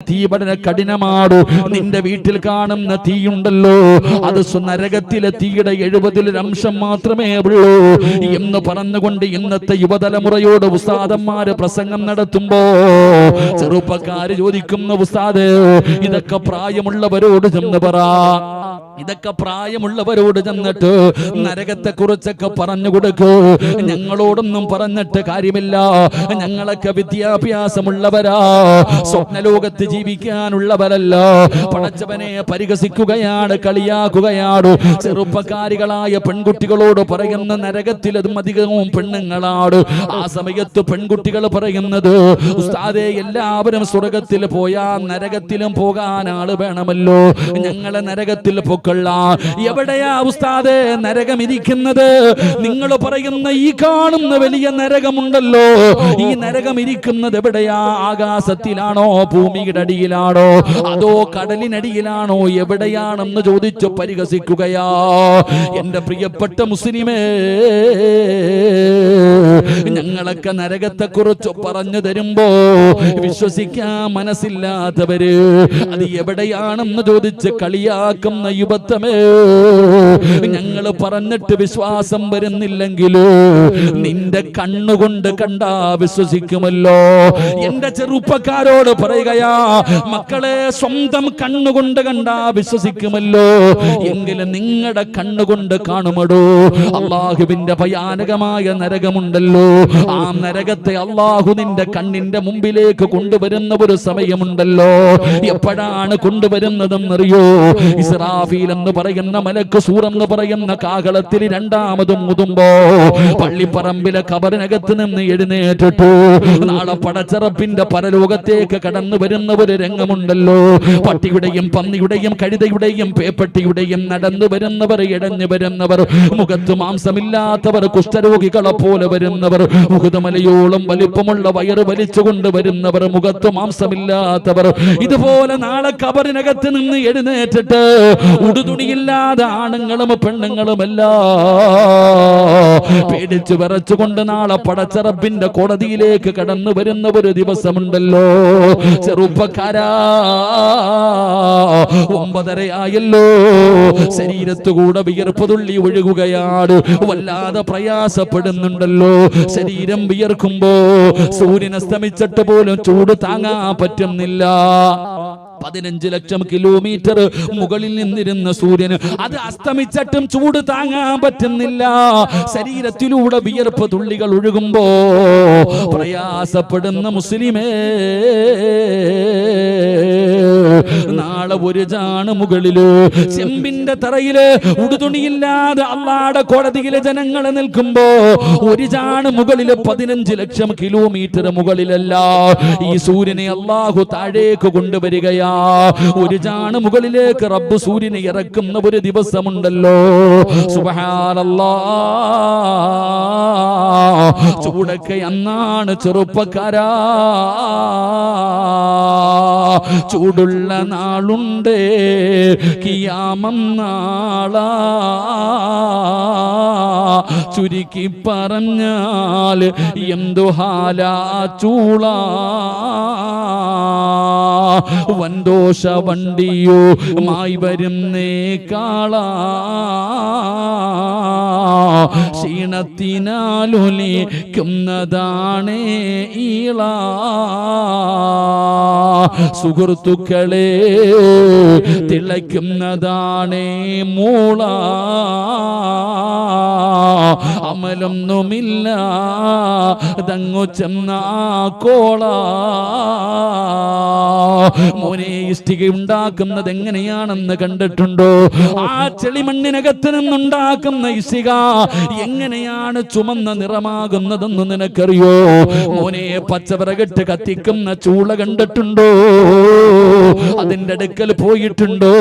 തീ വളരെ കഠിനമാടു. നിന്റെ വീട്ടിൽ കാണുന്ന തീയുണ്ടല്ലോ, അത് നരകത്തിലെ തീയുടെ 70% മാത്രമേ ഉള്ളൂ എന്ന് പറഞ്ഞുകൊണ്ട് ഇന്നത്തെ യുവതലമുറയോട് ഉസ്താദന്മാര് പ്രസംഗം നടത്തുമ്പോ ചെറുപ്പക്കാര് ചോദിക്കുന്ന, ഉസ്താദ് ഇതൊക്കെ പ്രായമുള്ളവരോട് ചെന്ന് പറ, ഇതൊക്കെ പ്രായമുള്ളവരോട് ചെന്നിട്ട് നരകത്തെ കുറിച്ചൊക്കെ പറഞ്ഞു കൊടുക്കൂ. ഞങ്ങളോടൊന്നും പറഞ്ഞിട്ട് കാര്യമില്ല, ഞങ്ങളൊക്കെ വിദ്യാഭ്യാസമുള്ളവരാ, സ്വപ്നലോകത്ത് ജീവിക്കാനുള്ളവരല്ല. പടച്ചവനെ പരിഹസിക്കുകയാണ്, കളിയാക്കുകയാണ്. ചെറുപ്പക്കാരികളായ പെൺകുട്ടികളോട് പറയുന്ന നരകത്തിലതും അധികവും പെണ്ണുങ്ങളാണ്. ആ സമയത്ത് പെൺകുട്ടികൾ പറയുന്നത്, ഉസ്താദേ എല്ലാവരും സ്വർഗത്തിൽ പോയാ നരകത്തിലും പോകാൻ ആള് വേണമല്ലോ, ഞങ്ങളെ നരകത്തിൽ എവിടെയാ ഉസ്താദേ നരകം ഇരിക്കുന്നത്? നിങ്ങൾ പറയുന്ന ഈ കാണുന്ന വലിയ നരകമുണ്ടല്ലോ, ഈ നരകം ഇരിക്കുന്നത് എവിടെയാ? ആകാശത്തിലാണോ, ഭൂമിയുടെ അടിയിലാണോ, അതോ കടലിനടിയിലാണോ, എവിടെയാണെന്ന് ചോദിച്ചു പരിഹസിക്കുകയാ. എന്റെ പ്രിയപ്പെട്ട മുസ്ലിമേ, ഞങ്ങളൊക്കെ നരകത്തെ കുറിച്ച് പറഞ്ഞു തരുമ്പോ വിശ്വസിക്കാൻ മനസ്സില്ലാത്തവര് അത് എവിടെയാണെന്ന് ചോദിച്ച് കളിയാക്കുന്ന യുവത്വമേ, ഞങ്ങൾ പറഞ്ഞിട്ട് വിശ്വാസം വരുന്നില്ലെങ്കിലോ നിന്റെ കണ്ണുകൊണ്ട് കണ്ടാ വിശ്വസിക്കുമല്ലോ. എന്റെ ചെറുപ്പക്കാരോട് പറയുകയാ, മക്കളെ സ്വന്തം കണ്ണുകൊണ്ട് കണ്ടാ വിശ്വസിക്കുമല്ലോ, എങ്കിലും നിങ്ങളുടെ കണ്ണുകൊണ്ട് കാണുമടോ. അള്ളാഹുവിന്റെ ഭയാനകമായ നരകമുണ്ടല്ലോ, ആ നരകത്തെ അള്ളാഹു നിന്റെ കണ്ണിന്റെ മുമ്പിലേക്ക് കൊണ്ടുവരുന്ന ഒരു സമയമുണ്ടല്ലോ. എപ്പോഴാണ് കൊണ്ടുവരുന്നതെന്നറിയോ? ഇസ്രാഫീൽ എന്ന് പറയുന്ന മലക്ക് സൂർ എന്ന് പറയുന്ന കാഹളത്തിൽ രണ്ടാമതും മുതുമ്പോ പള്ളിപ്പറമ്പിലെ ഖബറിനകത്ത് നിന്ന് എഴുന്നേറ്റിട്ടു നാളെ പടച്ചറപ്പിന്റെ പരലോകത്തേക്ക് കടന്നു വരുന്ന ഒരു രംഗമുണ്ടല്ലോ. പട്ടിയുടെയും പന്നിയുടെയും കഴുതയുടെയും പേപ്പട്ടിയുടെയും നടന്നു വരുന്നവർ, ഇടഞ്ഞു വരുന്നവർ, മുഖത്ത് മാംസമില്ലാത്തവർ, കുഷ്ഠരോഗികളെ പോലെ വരുന്നവർ, മുഖമലയോളം വലിപ്പമുള്ള വയറ് വലിച്ചുകൊണ്ട് വരുന്നവർ, മുഖത്ത് മാംസമില്ലാത്തവർ, ഇതുപോലെ നാളെ ഖബറിനകത്ത് നിന്ന് എഴുന്നേറ്റിട്ട് ഉടുതുണിയില്ലാതെ ആണുങ്ങളും പെണ്ണുങ്ങളുമല്ല പേടിച്ചു വിറച്ചുകൊണ്ട് നാളെ പടച്ചറപ്പിന്റെ കോടതിയിലേക്ക് കടന്നു വരുന്ന ഒരു ദിവസമുണ്ടല്ലോ. ചെറുപ്പക്കാരാ, 9:30 ആയല്ലോ, ശരീരത്തുകൂടെ വിയർപ്പ് തുള്ളി ഒഴുകുകയാണ്, വല്ലാതെ പ്രയാസപ്പെടുന്നുണ്ടല്ലോ. ശരീരം വിയർക്കുമ്പോ സൂര്യൻ അസ്തമിച്ചിട്ട് പോലും ചൂട് താങ്ങാൻ പറ്റുന്നില്ല. 15 ലക്ഷം കിലോമീറ്റർ മുകളിൽ നിന്നിരുന്ന സൂര്യന് അത് അസ്തമിച്ചിട്ടും ചൂട് താങ്ങാൻ പറ്റുന്നില്ല. ശരീരത്തിലൂടെ വിയർപ്പ് തുള്ളികൾ ഒഴുകുമ്പോ പ്രയാസപ്പെടുന്ന മുസ്ലിമേ, നാളെ ഒരു ജാണ് മുകളില് ചെമ്പിന്റെ തറയില് ഉടുതുണിയില്ലാതെ അള്ളാടെ കോടതിയിലെ ജനങ്ങളെ നിൽക്കുമ്പോ ഒരു ജാണ് മുകളില് 15 ലക്ഷം കിലോമീറ്റർ മുകളിലല്ല ഈ സൂര്യനെ അള്ളാഹു താഴേക്ക് കൊണ്ടുവരികയാ. ഒരു ജാണ് മുകളിലേക്ക് റബ്ബ് സൂര്യനെ ഇറക്കുന്ന ഒരു ദിവസമുണ്ടല്ലോ. സുബ്ഹാനല്ലാഹ്, ചൂടൊക്കെ അന്നാണ് ചെറുപ്പക്കാരാ. ചൂടുള്ള നാളുണ്ട്, കിയാമം നാളാ. ചുരുക്കി പറഞ്ഞാൽ എന്തു ഹാലാ ചൂളാ. വൻദോഷ വണ്ടിയോ മായി വരുന്നേ കാളാ. ക്ഷീണത്തിനാലൊലിക്കുന്നതാണേ ഈള. സുഹൃത്തുക്കളെ തിളയ്ക്കുന്നതാണേ മൂള. അമലൊന്നുമില്ല തങ്ങു ചെന്ന കോള. മോനെ, ഇഷ്ടിക ഉണ്ടാക്കുന്നത് എങ്ങനെയാണെന്ന് കണ്ടിട്ടുണ്ടോ? ആ ചെളിമണ്ണിനകത്ത് നിന്നുണ്ടാക്കുന്ന ഇഷ്ടിക എങ്ങനെയാണ് ചുമന്ന നിറമാകുന്നതെന്ന് നിനക്കറിയോ? മോനെ, പച്ചവിറകിട്ട് കത്തിക്കുന്ന ചൂള കണ്ടിട്ടുണ്ടോ? അതിന്റെ അടുക്കൽ പോയിട്ടുണ്ടോ?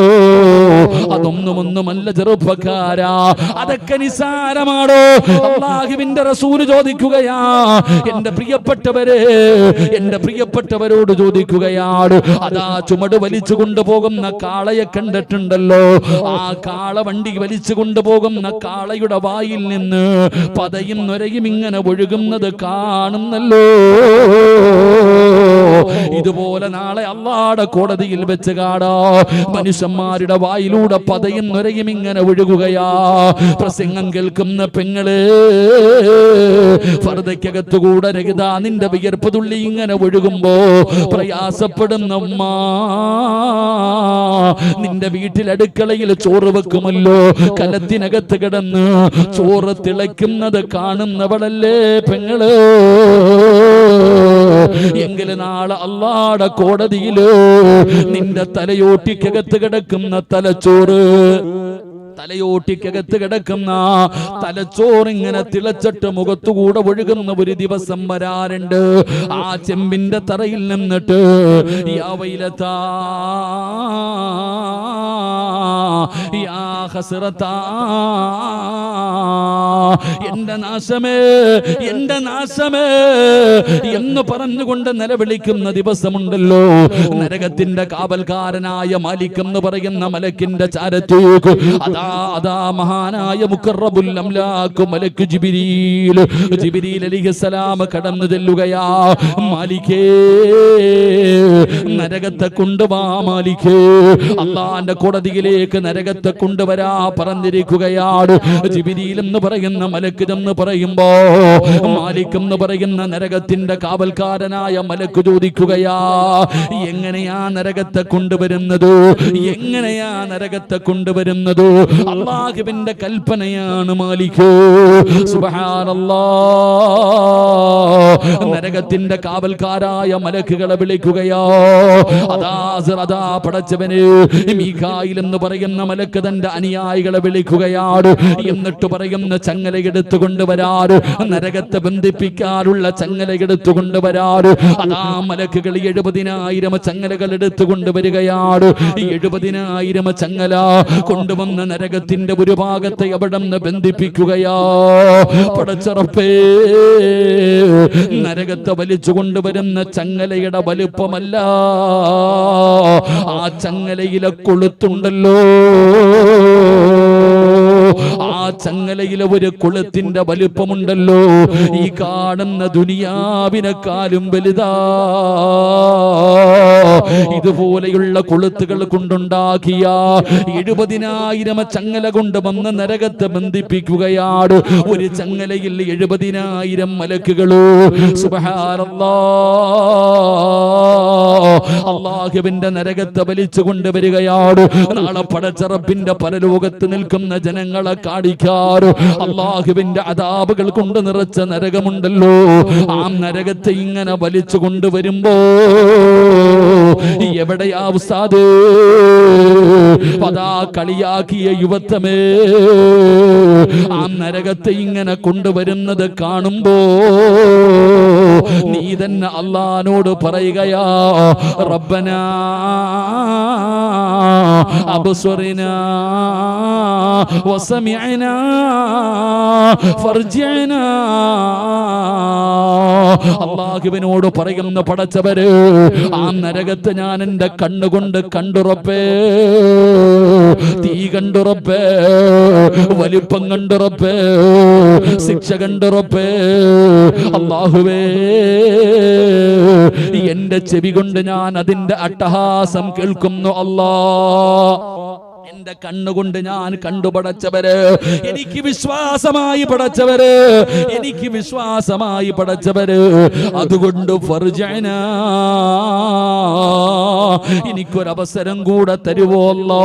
അതൊന്നുമൊന്നുമല്ല ചെറുപ്പക്കാരാ, അതൊക്കെ നിസാരമാണോ? അല്ലാഹുവിന്റെ റസൂൽ ചോദിക്കുകയാ, എന്റെ പ്രിയപ്പെട്ടവരോട് ചോദിക്കുകയാണ്. അതാ ചുമട് വലിച്ചു കൊണ്ടുപോകുന്ന കാളയെ കണ്ടിട്ടുണ്ടല്ലോ? ആ കാള വണ്ടി വലിച്ചു കൊണ്ടുപോകുന്ന കാളയുടെ വായിൽ നിന്ന് പതയും നൊരയും ഇങ്ങനെ ഒഴുകുന്നത് കാണുന്നല്ലോ. ഇതുപോലെ നാളെ അള്ളാഹുവിന്റെ കോടതിയിൽ വെച്ച് കാണാ മനുഷ്യന്മാരുടെ വായിലൂടെ പതയും നുരയും ഇങ്ങനെ ഒഴുകുകയാ. പ്രസംഗം കേൾക്കുന്ന പെങ്ങള് ഫർദക്കകത്തുകൂടെ രഹിത നിന്റെ വിയർപ്പ് തുള്ളി ഇങ്ങനെ ഒഴുകുമ്പോ പ്രയാസപ്പെടുന്ന ഉമ്മ, നിന്റെ വീട്ടിൽ അടുക്കളയിൽ ചോറ് വെക്കുമല്ലോ, കലത്തിനകത്ത് കിടന്ന് ചോറ് തിളയ്ക്കുന്നത് കാണുന്നവളല്ലേ പെങ്ങള്. എങ്കിൽ നാളെ അള്ളാഹുവിന്റെ കോടതിയില് നിന്റെ തലയോട്ടിക്കകത്ത് കിടക്കുന്ന തലയോട്ടിക്കകത്ത് കിടക്കുന്ന തലച്ചോറിങ്ങനെ തിളച്ചിട്ട് മുഖത്തുകൂടെ ഒഴുകുന്ന ഒരു ദിവസം വരാറുണ്ട്. ആ ചെമ്പിന്റെ തറയിൽ നിന്നിട്ട് യാ വൈലതാ യാ ഹസ്രതാ, എന്റെ നാശമേ എന്റെ നാശമേ എന്ന് പറഞ്ഞുകൊണ്ട് നിലവിളിക്കുന്ന ദിവസമുണ്ടല്ലോ. നരകത്തിന്റെ കാവൽക്കാരനായ മാലിക് എന്ന് പറയുന്ന മലക്കിന്റെ ചാരത്തേക്ക് അതാ മഹാനായ മുഖറബുൽ അംലാഖ് മലക്ക് ജിബ്രീൽ അലൈഹിസ്സലാം കടന്നു ചെല്ലുകയാ. മാലിക്കേ, നരകത്തെ കൊണ്ടുവാ മാലിക്കേ, അള്ളാന്റെ കോടതിയിലേക്ക് നരകത്തെ കൊണ്ടുവരാ പറഞ്ഞിരിക്കുകയാണ്. ജിബ്രീൽ എന്ന് പറയുന്ന മലക്ക് എന്ന് പറയുമ്പോ മാലിക് എന്ന് പറയുന്ന നരകത്തിന്റെ കാവൽക്കാരനായ മലക്ക് ചോദിക്കുകയാ, എങ്ങനെയാ നരകത്തെ കൊണ്ടുവരുന്നത്? എങ്ങനെയാ നരകത്തെ കൊണ്ടുവരുന്നത്? അല്ലാഹുവിന്റെ കൽപ്പനയാണ് മാലിക്. സുബ്ഹാനല്ലാഹ്, നരകത്തിന്റെ കാവൽക്കാരായ മലക്കുകളെ വിളിക്കുകയോ. അതാ പടച്ചവന് മീഖായിൽ എന്ന് പറയുന്ന മലക്ക് തന്റെ അനുയായികളെ വിളിക്കുകയാണ്. എന്നിട്ട് പറയുന്ന ചങ്ങല എടുത്തുകൊണ്ട് വരാറ്, നരകത്തെ ബന്ധിപ്പിക്കാനുള്ള ചങ്ങല എടുത്തുകൊണ്ട് വരാറ്. അതാ മലക്കുകൾ 70,000 ചങ്ങലകൾ എടുത്തുകൊണ്ട് വരികയാണ്. 70,000 ചങ്ങല കൊണ്ടുവന്ന നരകത്തിന്റെ ഒരു ഭാഗത്തെ അവിടെ നിന്ന് ബന്ധിപ്പിക്കുകയാ. പടച്ചറപ്പേ, നരകത്തെ വലിച്ചു കൊണ്ടുവരുന്ന ചങ്ങലയുടെ വലുപ്പമല്ല, ആ ചങ്ങലയിലെ കൊളുത്തുണ്ടല്ലോ, ആ ചങ്ങലയിലെ ഒരു കൊളുത്തിന്റെ വലുപ്പമുണ്ടല്ലോ, ഈ കാണുന്ന ദുനിയാവിനെക്കാളും വലുതാ. ഇതുപോലെയുള്ള കൊളുത്തുകൾ കൊണ്ടുണ്ടാക്കിയ 70,000 ചങ്ങല കൊണ്ട് വന്ന് നരകത്തെ ബന്ധിപ്പിക്കുകയാണ്. ഒരു ചങ്ങലയിൽ 70,000 മലക്കുകളോ. സുബ്ഹാനല്ലാഹ്, അല്ലാഹുവിന്റെ നരകത്തെ വലിച്ചു കൊണ്ടുവരികയാണ്. നാളെ പടച്ചറപ്പിന്റെ പരലോകത്ത് നിൽക്കുന്ന ജനങ്ങളെ കാണിക്കാറ് അല്ലാഹുവിന്റെ അദാബുകൾ കൊണ്ട് നിറച്ച നരകമുണ്ടല്ലോ. ആ നരകത്തെ ഇങ്ങനെ വലിച്ചു കൊണ്ടുവരുമ്പോ എവിടെയാ ഉസ്താദ്? അതാ കളിയാക്കിയ യുവത്വമേ, ആ നരകത്തെ ഇങ്ങനെ കൊണ്ടുവരുന്നത് കാണുമ്പോ നീ തന്നെ അല്ലാഹുവോട് പറയുകയാ, റബ്ബനാ അബ്സ്വറിനാ വസമിഅനാ ഫർജിഅനാ. അല്ലാഹുവിനോട് പറയുന്ന പടച്ചവര്, ആ നരകത്തെ ഞാൻ എന്റെ കണ്ണുകൊണ്ട് കണ്ടുറപ്പേ, തീ കണ്ടുറപ്പേ, വലിപ്പം കണ്ടുറപ്പേ, ശിക്ഷ കണ്ടുറപ്പേ. അല്ലാഹുവേ, എന്റെ ചെവി കൊണ്ട് ഞാൻ അതിന്റെ അട്ടഹാസം കേൾക്കുന്നു. എന്റെ കണ്ണുകൊണ്ട് ഞാൻ കണ്ടു പടച്ചവര്, എനിക്ക് വിശ്വാസമായി പടച്ചവര്, എനിക്ക് വിശ്വാസമായി പടച്ചവര്. അതുകൊണ്ട് ഫർജഅനാ, എനിക്കൊരവസരം കൂടെ തരുവോ അല്ലാ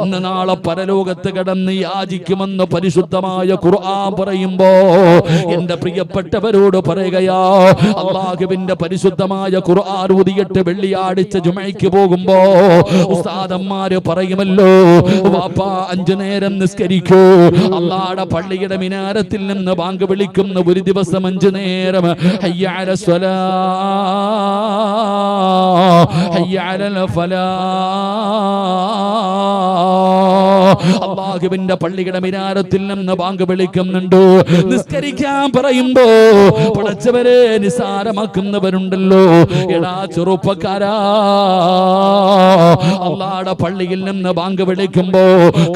എന്ന് നാളെ പരലോകത്ത് കടന്ന് യാചിക്കുമെന്ന് പരിശുദ്ധമായ ഖുർആൻ പറയുമ്പോ എന്റെ പ്രിയപ്പെട്ടവരോട് പറയുകയാ, അല്ലാഹുവിന്റെ പരിശുദ്ധമായ ഖുർആൻ ഊതിയിട്ട് വെള്ളിയാഴ്ച ജുമഅയ്ക്ക് പോകുമ്പോ ഉസ്താദന്മാര് പറയുമല്ലോ, വാപ്പാ 5 നേരം നിസ്കരിക്കൂ. അല്ലാഹുവിന്റെ പള്ളിയുടെ മിനാരത്തിൽ നിന്ന് ബാങ്ക് വിളിക്കുന്ന ഒരു ദിവസം 5 നേരം ഹയ്യ അലൽ സ്വലാ ഹയ്യ അലൽ ഫലാ. അല്ലാഹുവിന്റെ പള്ളിയുടെ മിനാരത്തിൽ നിന്ന് ബാങ്ക് വിളിക്കുന്നുണ്ട്. നിസ്കരിക്കാൻ പറയുമ്പോ പടച്ചവരെ നിസാരമാക്കുന്നവരുണ്ടല്ലോ. എടാ ചെറുപ്പക്കാരാ, അള്ളാഹുടെ പള്ളിയിൽ നിന്ന് ബാങ്ക് വിളിക്കുമ്പോ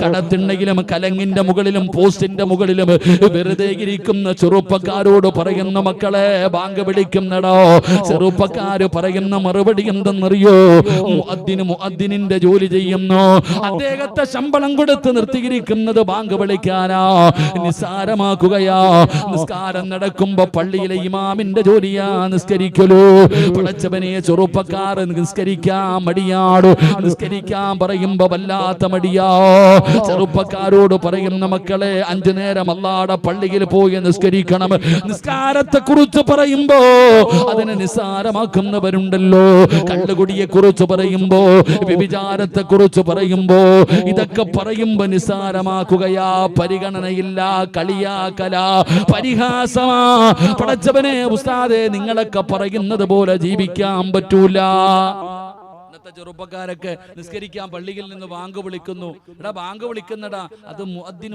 കടത്തിണ്ണയിലും കലങ്ങിന്റെ മുകളിലും പോസ്റ്റിന്റെ മുകളിലും വെറുതെ ഇരിക്കുന്ന ചെറുപ്പക്കാരോട് പറയുന്ന മക്കളെ ബാങ്ക് വിളിക്കുന്നടോ. ചെറുപ്പക്കാര് പറയുന്ന മറുപടി എന്തെന്നറിയോ? മുഅദ്ദിനിന്റെ ജോലി ചെയ്യുന്നു, അദ്ദേഹത്തെ ശമ്പളം കൊടുത്ത് നിർത്തിയിരിക്കുന്നത് ബാങ്ക് വിളിക്കാനാ, നിസ്സാരമാക്കുകയാ. നിസ്കാരം നടക്കുമ്പോ പള്ളിയിലെ ഇമാമിന്റെ ജോലിയാ നിസ്കരിക്കലൂ. പടച്ചവനെ, ചെറുപ്പക്കാർ നിസ്കരിക്കാൻ മടിയാടു. നിസ്കരിക്കാൻ പറയുമ്പോ വല്ലാത്ത മടിയാ. ചെറുപ്പക്കാരോട് പറയുന്ന മക്കളെ 5 നേരം അല്ലാഹുവിന്റെ പള്ളിയിൽ പോയി നിസ്കരിക്കണം. നിസ്കാരത്തെ കുറിച്ച് പറയുമ്പോ അതിനെ നിസ്സാരമാക്കുന്നവരുണ്ടല്ലോ. കള്ളുകുടിയെ കുറിച്ച് പറയുമ്പോ, വ്യഭിചാരത്തെ കുറിച്ച് പറയുമ്പോ, ഇതൊക്കെ പറയുമ്പോ നിസ്സാരമാക്കുകയാ. പരിഗണനയില്ല, കളിയാക്കല, പരിഹാസമാ. പടച്ചവനെ ഉസ്താദേ, നിങ്ങളൊക്കെ പറയുന്നത് പോലെ ജീവിക്കാൻ പറ്റൂല. ഇന്നത്തെ ചെറുപ്പക്കാരൊക്കെ നിസ്കരിക്കാൻ പള്ളിയിൽ നിന്ന് ബാങ്ക് വിളിക്കുന്നു. എടാ, ബാങ്ക് വിളിക്കുന്നടാ, അത്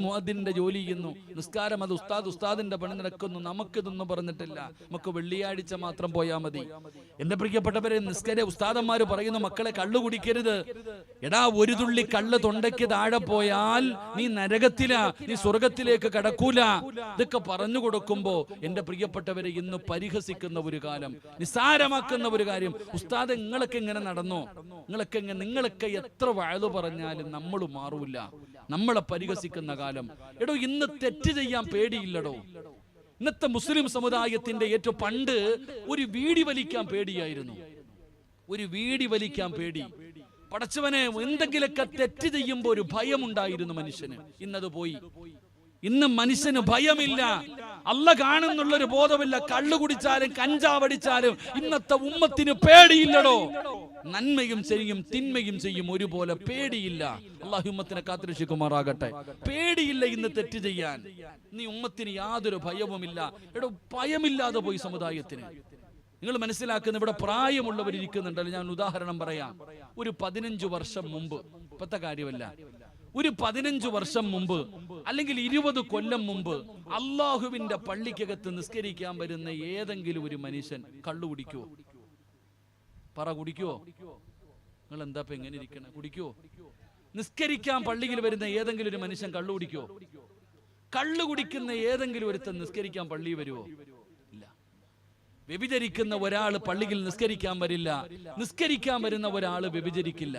മുഅദ്ദിന്റെ ജോലി ചെയ്യുന്നു. നിസ്കാരം അത് ഉസ്താദിന്റെ പണി നടക്കുന്നു. നമുക്കിതൊന്നും പറഞ്ഞിട്ടില്ല, നമുക്ക് വെള്ളിയാഴ്ച മാത്രം പോയാൽ മതി. എന്റെ പ്രിയപ്പെട്ടവരെ, ഉസ്താദന്മാര് പറയുന്നു, മക്കളെ കള്ളു കുടിക്കരുത്. എടാ, ഒരു തുള്ളി കള്ള് തൊണ്ടയ്ക്ക് താഴെ പോയാൽ നീ നരകത്തിലാ, നീ സ്വർഗത്തിലേക്ക് കടക്കൂല. ഇതൊക്കെ പറഞ്ഞു കൊടുക്കുമ്പോ എന്റെ പ്രിയപ്പെട്ടവരെ, ഇന്ന് പരിഹസിക്കുന്ന ഒരു കാലം, നിസ്സാരമാക്കുന്ന ഒരു കാര്യം. ഉസ്താദ്, നിങ്ങളൊക്കെ ഇങ്ങനെ നടന്നോ? നിങ്ങളൊക്കെ എത്ര വഅദ് പറഞ്ഞാലും നമ്മൾ മാറൂല. നമ്മളെ പരിഹസിക്കുന്ന കാലം. എടോ, ഇന്ന് തെറ്റ് ചെയ്യാൻ പേടിയില്ലടോ. ഇന്നത്തെ മുസ്ലിം സമുദായത്തിന്റെ ഏറ്റവും പണ്ട് ഒരു വീടി വലിക്കാൻ പേടിയായിരുന്നു. ഒരു വീടി വലിക്കാൻ പേടി. പടച്ചവനെ, എന്തെങ്കിലൊക്കെ തെറ്റ് ചെയ്യുമ്പോ ഒരു ഭയമുണ്ടായിരുന്നു മനുഷ്യന്. ഇന്നത് പോയി. ഇന്ന് മനുഷ്യന് ഭയമില്ല, അല്ല കാണുന്നുള്ളൊരു ബോധമില്ല. കള്ളു കുടിച്ചാലും കഞ്ചാവടിച്ചാലും ഇന്നത്തെ ഉമ്മത്തിന് പേടിയില്ലടോ. നന്മയും ചെയ്യും, തിന്മയും ചെയ്യും, ഒരുപോലെ പേടിയില്ല. അല്ലാഹു ഉമ്മത്തിനെ കാത്തുരക്ഷിക്കുമാറാകട്ടെ. പേടിയില്ല ഇന്ന് തെറ്റ് ചെയ്യാൻ. നീ ഉമ്മത്തിന് യാതൊരു ഭയവുമില്ല. എടോ, ഭയമില്ലാതെ പോയി സമുദായത്തിന്. നിങ്ങൾ മനസ്സിലാക്കുന്ന, ഇവിടെ പ്രായമുള്ളവർ ഇരിക്കുന്നുണ്ടല്ലോ. ഞാൻ ഉദാഹരണം പറയാം. ഒരു 15 വർഷം മുമ്പ്, ഇപ്പത്തെ കാര്യമല്ല, ഒരു 15 വർഷം മുമ്പ് അല്ലെങ്കിൽ 20 കൊല്ലം മുമ്പ് അള്ളാഹുവിന്റെ പള്ളിക്കകത്ത് നിസ്കരിക്കാൻ വരുന്ന ഏതെങ്കിലും ഒരു മനുഷ്യൻ കള്ളു കുടിക്കുവോ? പറ, കുടിക്കുവോ? നിങ്ങൾ എന്താ ഇപ്പൊ എങ്ങനെ ഇരിക്കണേ? കുടിക്കുവോ? നിസ്കരിക്കാൻ പള്ളിയിൽ വരുന്ന ഏതെങ്കിലും ഒരു മനുഷ്യൻ കള്ളു കുടിക്കുവോ? കള്ളു കുടിക്കുന്ന ഏതെങ്കിലും ഒരുത്തൻ നിസ്കരിക്കാൻ പള്ളിയിൽ വരുവോ? ഇല്ല. വ്യഭിചരിക്കുന്ന ഒരാൾ പള്ളിയിൽ നിസ്കരിക്കാൻ വരില്ല. നിസ്കരിക്കാൻ വരുന്ന ഒരാൾ വ്യഭിചരിക്കില്ല.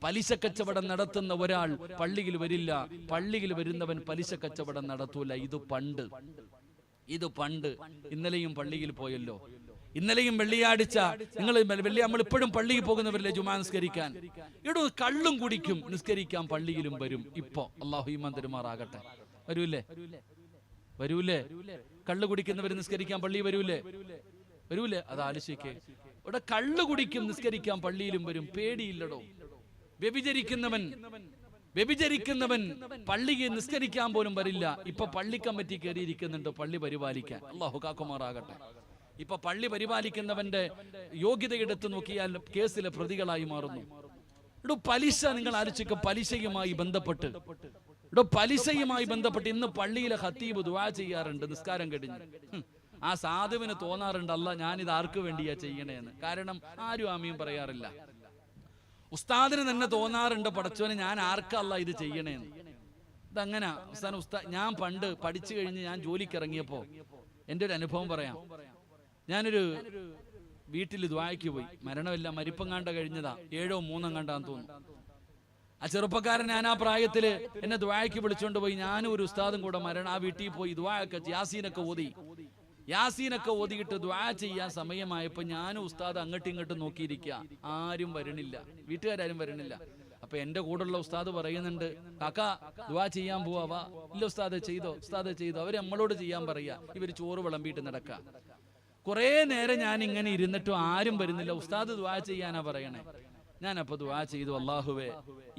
പലിശ കച്ചവടം നടത്തുന്ന ഒരാൾ പള്ളിയിൽ വരില്ല. പള്ളിയിൽ വരുന്നവൻ പലിശ കച്ചവടം നടത്തൂല. ഇത് പണ്ട്. ഇന്നലെയും പള്ളിയിൽ പോയല്ലോ. ഇന്നലെയും വെള്ളിയാഴ്ച നമ്മൾ ഇപ്പോഴും പള്ളിയിൽ പോകുന്നവരില്ലേ ജുമാ നിസ്കരിക്കാൻ? ഇവിടെ കള്ളും കുടിക്കും, നിസ്കരിക്കാൻ പള്ളിയിലും വരും. ഇപ്പൊ അല്ലാഹു ഈമാൻ തരുമാറാകട്ടെ. വരൂലേ? കള്ളു കുടിക്കുന്നവർ നിസ്കരിക്കാൻ പള്ളി വരൂലേ? അത് ആലോചിക്കേ. ഇവിടെ കള്ളു കുടിക്കും, നിസ്കരിക്കാൻ പള്ളിയിലും വരും. പേടിയില്ലടോ. വ്യഭിചരിക്കുന്നവൻ പള്ളിയിൽ നിസ്കരിക്കാൻ പോലും വരില്ല. ഇപ്പൊ പള്ളി കമ്മിറ്റി കയറിയിരിക്കുന്നുണ്ട് പള്ളി പരിപാലിക്കാൻ. അല്ലാഹു കാക്കുമാറാകട്ടെ. ഇപ്പൊ പള്ളി പരിപാലിക്കുന്നവന്റെ യോഗ്യത എടുത്തു നോക്കിയാൽ കേസിലെ പ്രതികളായി മാറുന്നു. പലിശ, നിങ്ങൾ ആലോചിക്കുക. പലിശയുമായി ബന്ധപ്പെട്ട് ഇന്ന് പള്ളിയിലെ ഖത്തീബ് ദുആ ചെയ്യാറുണ്ട് നിസ്കാരം കഴിഞ്ഞ്. ആ സാധുവിന് തോന്നാറുണ്ട്, അല്ല ഞാനിത് ആർക്ക് വേണ്ടിയാ ചെയ്യണേന്ന്. കാരണം ആരും ആമീൻ പറയാറില്ല. ഉസ്താദിന് തന്നെ തോന്നാറുണ്ട്, പടച്ചോനെ ഞാൻ ആർക്കല്ല ഇത് ചെയ്യണേന്ന്. ഇതങ്ങനെ ഞാൻ പണ്ട് പഠിച്ചു കഴിഞ്ഞ് ഞാൻ ജോലിക്ക് ഇറങ്ങിയപ്പോ എൻ്റെ ഒരു അനുഭവം പറയാം. ഞാനൊരു വീട്ടിൽ ദുആയ്ക്ക് പോയി. മരണമില്ല, മരിപ്പങ്ങാണ്ട കഴിഞ്ഞതാ, 7ഓ 3ഓ കണ്ടാന്ന് തോന്നുന്നു. ആ ചെറുപ്പക്കാരൻ, ഞാൻ ആ പ്രായത്തില് എന്നെ ദുആയ്ക്ക് വിളിച്ചോണ്ട് പോയി. ഞാനും ഒരു ഉസ്താദും കൂടെ ആ വീട്ടിൽ പോയി ദുആയൊക്കെ യാസീനൊക്കെ ഓതിയിട്ട് ദുആ ചെയ്യാൻ സമയമായപ്പോ ഞാനും ഉസ്താദ് അങ്ങോട്ടും ഇങ്ങോട്ടും നോക്കിയിരിക്കുക. ആരും വരണില്ല, വീട്ടുകാരും വരണില്ല. അപ്പൊ എന്റെ കൂടെയുള്ള ഉസ്താദ് പറയുന്നുണ്ട്, കാക്കാ ദുആ ചെയ്യാൻ പോവാ. ഇല്ല ഉസ്താദ് ചെയ്തോ. അവര് നമ്മളോട് ചെയ്യാൻ പറയാ. ഇവര് ചോറ് വിളമ്പിയിട്ട് നടക്ക. കുറെ നേരം ഞാൻ ഇങ്ങനെ ഇരുന്നിട്ടും ആരും വരുന്നില്ല. ഉസ്താദ് ദുആ ചെയ്യാനാ പറയണേ. ഞാനപ്പോ ദുആ ചെയ്തു, അല്ലാഹുവേ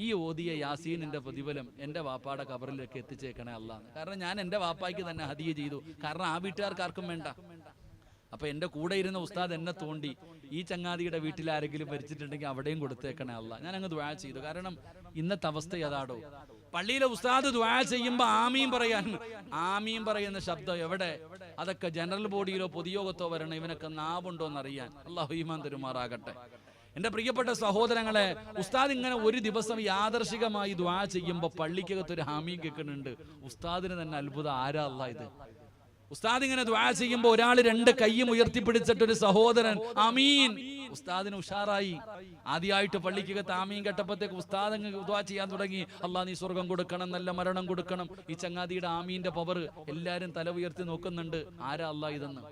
ഈ ഓതിയ യാസീനിന്റെ പ്രതിഫലം എന്റെ വാപ്പാടെ ഖബറിലേക്ക് എത്തിച്ചേക്കണേ അല്ലാന്ന്. കാരണം ഞാൻ എന്റെ വാപ്പായ്ക്ക് തന്നെ ഹദിയ ചെയ്തു. കാരണം ആ വീട്ടുകാർക്ക് ആർക്കും വേണ്ട. അപ്പൊ എന്റെ കൂടെ ഇരുന്ന ഉസ്താദ് എന്നെ തോണ്ടി, ഈ ചങ്ങാതിയുടെ വീട്ടിൽ ആരെങ്കിലും ഭരിച്ചിട്ടുണ്ടെങ്കിൽ അവിടെയും കൊടുത്തേക്കണേ അല്ല. ഞാൻ അങ്ങ് ദുആ ചെയ്തു. കാരണം ഇന്നത്തെ അവസ്ഥ അതാടോ. പള്ളിയിലെ ഉസ്താദ് ദുആ ചെയ്യുമ്പോ ആമീൻ പറയുന്ന ശബ്ദം എവിടെ? അതൊക്കെ ജനറൽ ബോഡിയിലോ പൊതുയോഗത്തോ വരണം. ഇവനൊക്കെ നാവുണ്ടോന്ന് അറിയാൻ. അല്ലാഹു ഈമാൻ തരുമാറാകട്ടെ. എന്റെ പ്രിയപ്പെട്ട സഹോദരങ്ങളെ, ഉസ്താദ് ഇങ്ങനെ ഒരു ദിവസം യാദർശികമായി ദുആ ചെയ്യുമ്പോൾ പള്ളിക്കകത്ത് ഒരു ഹാമീം കേൾക്കുന്നുണ്ട്. ഉസ്താദിന് തന്നെ അത്ഭുതം, ആരാ അല്ലാഹ് ഇത്? ഉസ്താദ് ഇങ്ങനെ ദുആ ചെയ്യുമ്പോൾ ഒരാൾ രണ്ട് കൈയും ഉയർത്തിപ്പിടിച്ചിട്ട് ഒരു സഹോദരൻ ആമീൻ, ഉസ്താദിന് ഉഷാറായി. ആദ്യമായിട്ട് പള്ളിക്കകത്ത് ആമീൻ കേട്ടപ്പോഴത്തേക്ക് ഉസ്താദ് അങ്ങ് ദുആ ചെയ്യാൻ തുടങ്ങി. അല്ലാഹ് നീ സ്വർഗം കൊടുക്കണം, നല്ല മരണം കൊടുക്കണം. ഈ ചങ്ങാതിയുടെ ആമീന്റെ പവർ എല്ലാരും തല ഉയർത്തി നോക്കുന്നുണ്ട്. ആരാ അല്ലാഹ് ഇതെന്ന്?